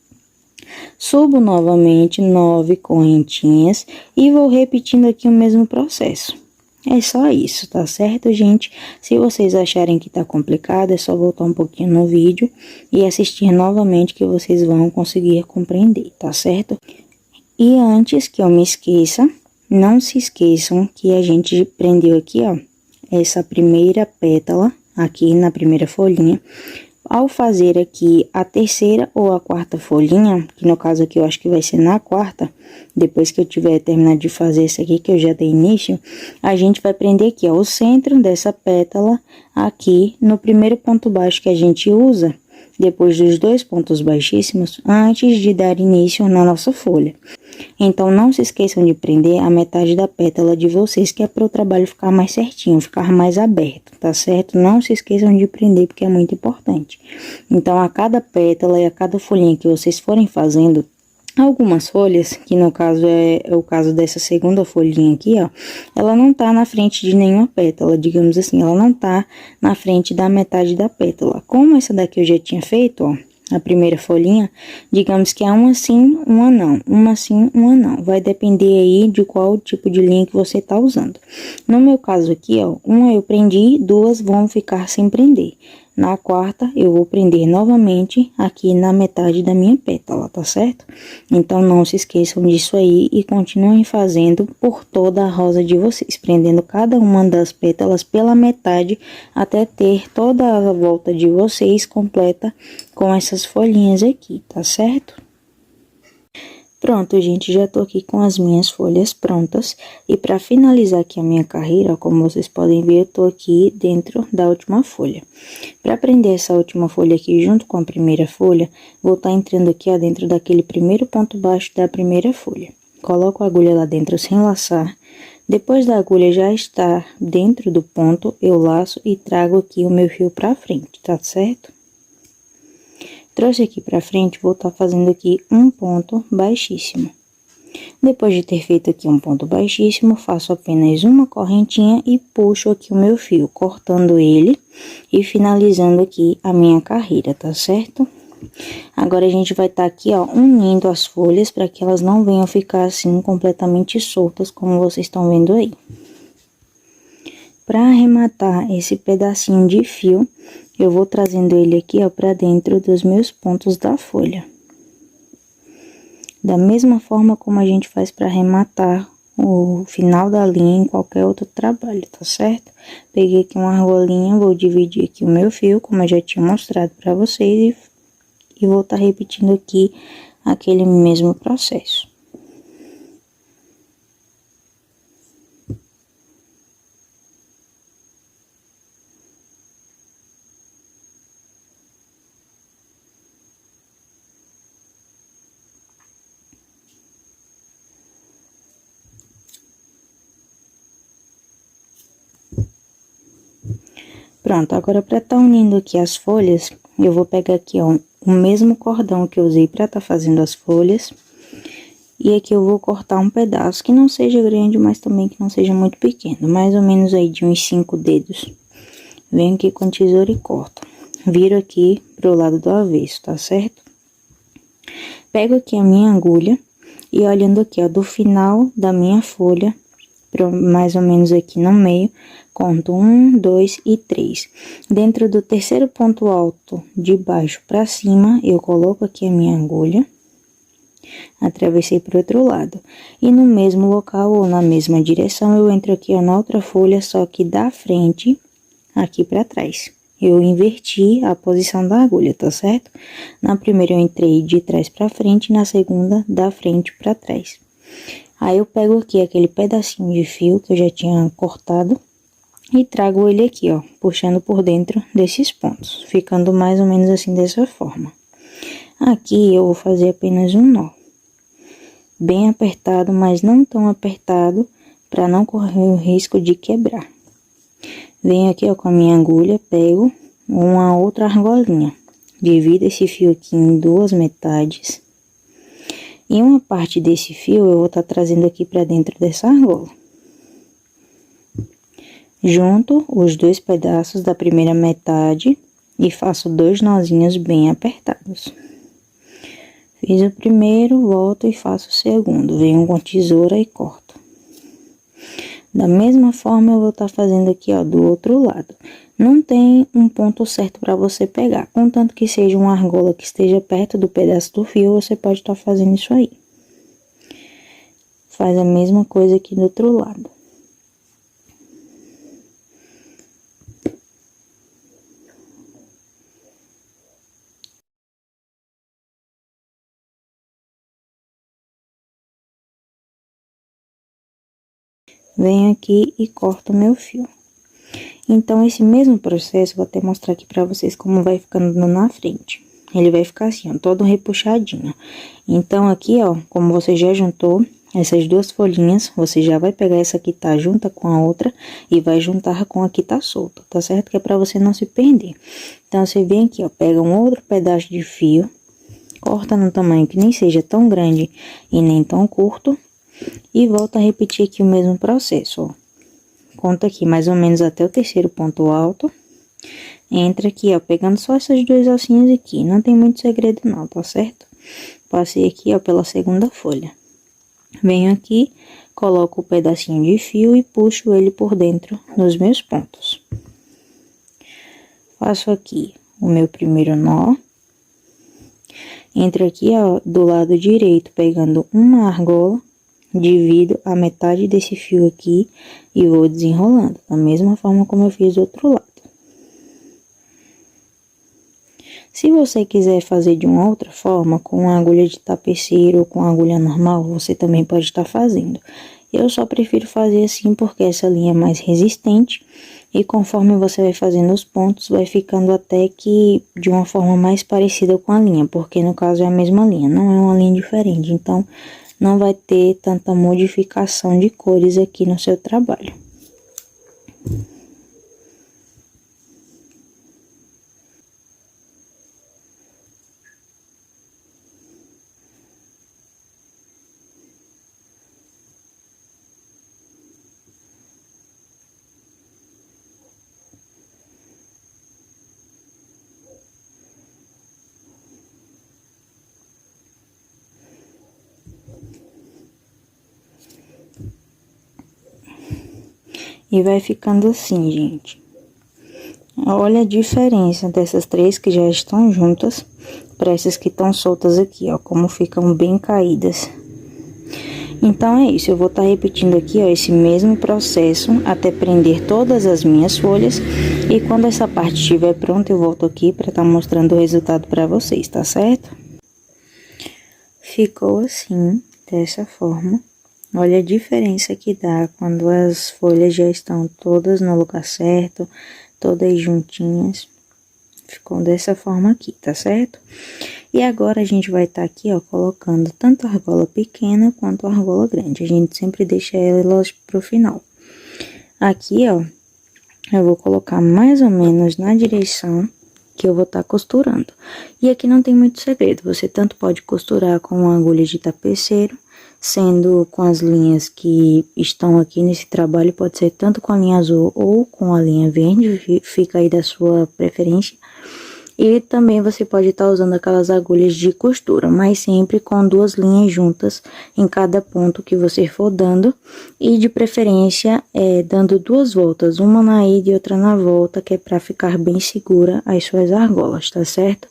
Subo novamente 9 correntinhas e vou repetindo aqui o mesmo processo. É só isso, tá certo, gente? Se vocês acharem que tá complicado, é só voltar um pouquinho no vídeo e assistir novamente que vocês vão conseguir compreender, tá certo? E antes que eu me esqueça, não se esqueçam que a gente prendeu aqui, ó, essa primeira pétala aqui na primeira folhinha. Ao fazer aqui a terceira ou a quarta folhinha, que no caso aqui eu acho que vai ser na quarta, depois que eu tiver terminado de fazer esse aqui, que eu já dei início, a gente vai prender aqui, ó, o centro dessa pétala aqui no primeiro ponto baixo que a gente usa, depois dos 2 pontos baixíssimos, antes de dar início na nossa folha. Então, não se esqueçam de prender a metade da pétala de vocês, que é para o trabalho ficar mais certinho, ficar mais aberto, tá certo? Não se esqueçam de prender, porque é muito importante. Então, a cada pétala e a cada folhinha que vocês forem fazendo, algumas folhas, que no caso é o caso dessa segunda folhinha aqui, ó, ela não tá na frente de nenhuma pétala, digamos assim, ela não tá na frente da metade da pétala. Como essa daqui eu já tinha feito, ó, a primeira folhinha, digamos que é uma sim, uma não, uma sim, uma não. Vai depender aí de qual tipo de linha que você tá usando. No meu caso aqui, ó, uma eu prendi, 2 vão ficar sem prender. Na quarta, eu vou prender novamente aqui na metade da minha pétala, tá certo? Então, não se esqueçam disso aí e continuem fazendo por toda a rosa de vocês, prendendo cada uma das pétalas pela metade até ter toda a volta de vocês completa com essas folhinhas aqui, tá certo? Pronto, gente, já tô aqui com as minhas folhas prontas. E para finalizar aqui a minha carreira, ó, como vocês podem ver, eu tô aqui dentro da última folha. Para prender essa última folha aqui junto com a primeira folha, vou estar entrando aqui, ó, dentro daquele primeiro ponto baixo da primeira folha. Coloco a agulha lá dentro sem laçar. Depois da agulha já estar dentro do ponto, eu laço e trago aqui o meu fio pra frente, tá certo? Trouxe aqui pra frente, vou estar fazendo aqui um ponto baixíssimo. Depois de ter feito aqui um ponto baixíssimo, faço apenas uma correntinha e puxo aqui o meu fio, cortando ele e finalizando aqui a minha carreira, tá certo? Agora, a gente vai estar aqui, ó, unindo as folhas para que elas não venham ficar assim completamente soltas, como vocês estão vendo aí. Para arrematar esse pedacinho de fio, eu vou trazendo ele aqui, ó, para dentro dos meus pontos da folha. Da mesma forma como a gente faz para arrematar o final da linha em qualquer outro trabalho, tá certo? Peguei aqui uma argolinha, vou dividir aqui o meu fio, como eu já tinha mostrado para vocês, e vou estar repetindo aqui aquele mesmo processo. Pronto, agora para estar unindo aqui as folhas, eu vou pegar aqui, ó, o mesmo cordão que eu usei para estar fazendo as folhas. E aqui eu vou cortar um pedaço que não seja grande, mas também que não seja muito pequeno. Mais ou menos aí de uns 5 dedos. Venho aqui com a tesoura e corto. Viro aqui pro lado do avesso, tá certo? Pego aqui a minha agulha e olhando aqui, ó, do final da minha folha, mais ou menos aqui no meio, conto 1, 2 e 3. Dentro do terceiro ponto alto, de baixo para cima, eu coloco aqui a minha agulha, atravessei pro outro lado. E no mesmo local ou na mesma direção, eu entro aqui, ó, na outra folha, só que da frente, aqui para trás. Eu inverti a posição da agulha, tá certo? Na primeira eu entrei de trás para frente, na segunda da frente para trás. Aí eu pego aqui aquele pedacinho de fio que eu já tinha cortado e trago ele aqui, ó, puxando por dentro desses pontos, ficando mais ou menos assim dessa forma. Aqui eu vou fazer apenas um nó, bem apertado, mas não tão apertado para não correr o risco de quebrar. Venho aqui, ó, com a minha agulha, pego uma outra argolinha, divido esse fio aqui em duas metades. E uma parte desse fio eu vou estar trazendo aqui para dentro dessa argola. Junto os dois pedaços da primeira metade e faço 2 nozinhos bem apertados. Fiz o primeiro, volto e faço o segundo. Venho com a tesoura e corto. Da mesma forma eu vou estar fazendo aqui, ó, do outro lado. Não tem um ponto certo para você pegar, contanto que seja uma argola que esteja perto do pedaço do fio, você pode estar fazendo isso aí. Faz a mesma coisa aqui do outro lado. Venho aqui e corto o meu fio. Então, esse mesmo processo, vou até mostrar aqui pra vocês como vai ficando na frente. Ele vai ficar assim, ó, todo repuxadinho. Então, aqui, ó, como você já juntou essas duas folhinhas, você já vai pegar essa que tá junta com a outra e vai juntar com a que tá solta, tá certo? Que é pra você não se perder. Então, você vem aqui, ó, pega um outro pedaço de fio, corta no tamanho que nem seja tão grande e nem tão curto, e volta a repetir aqui o mesmo processo, ó. Conta aqui mais ou menos até o terceiro ponto alto. Entra aqui, ó, pegando só essas duas alcinhas aqui. Não tem muito segredo não, tá certo? Passei aqui, ó, pela segunda folha. Venho aqui, coloco o pedacinho de fio e puxo ele por dentro nos meus pontos. Faço aqui o meu primeiro nó. Entro aqui, ó, do lado direito, pegando uma argola. Divido a metade desse fio aqui e vou desenrolando, da mesma forma como eu fiz do outro lado. Se você quiser fazer de uma outra forma, com a agulha de tapeceiro ou com a agulha normal, você também pode estar fazendo. Eu só prefiro fazer assim porque essa linha é mais resistente e conforme você vai fazendo os pontos, vai ficando até que de uma forma mais parecida com a linha, porque no caso é a mesma linha, não é uma linha diferente, então não vai ter tanta modificação de cores aqui no seu trabalho. E vai ficando assim, gente. Olha a diferença dessas três que já estão juntas para essas que estão soltas aqui, ó, como ficam bem caídas. Então é isso, eu vou estar repetindo aqui, ó, esse mesmo processo até prender todas as minhas folhas. E quando essa parte estiver pronta, eu volto aqui para estar mostrando o resultado para vocês, tá certo? Ficou assim, dessa forma. Olha a diferença que dá quando as folhas já estão todas no lugar certo, todas juntinhas. Ficou dessa forma aqui, tá certo? E agora a gente vai estar aqui, ó, colocando tanto a argola pequena quanto a argola grande. A gente sempre deixa elas pro final. Aqui, ó, eu vou colocar mais ou menos na direção que eu vou estar costurando. E aqui não tem muito segredo, você tanto pode costurar com uma agulha de tapeceiro, sendo com as linhas que estão aqui nesse trabalho, pode ser tanto com a linha azul ou com a linha verde, fica aí da sua preferência. E também você pode estar usando aquelas agulhas de costura, mas sempre com duas linhas juntas em cada ponto que você for dando. E de preferência, dando duas voltas, uma na ida e outra na volta, que é para ficar bem segura as suas argolas, tá certo?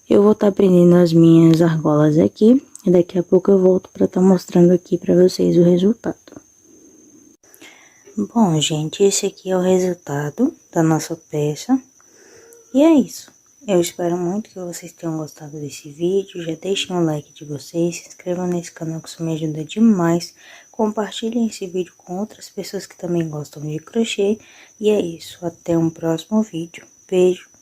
Eu vou estar prendendo as minhas argolas aqui, e daqui a pouco eu volto para estar mostrando aqui para vocês o resultado. Bom, gente, esse aqui é o resultado da nossa peça. E é isso. Eu espero muito que vocês tenham gostado desse vídeo. Já deixem o like de vocês, se inscrevam nesse canal que isso me ajuda demais. Compartilhem esse vídeo com outras pessoas que também gostam de crochê. E é isso, até um próximo vídeo. Beijo!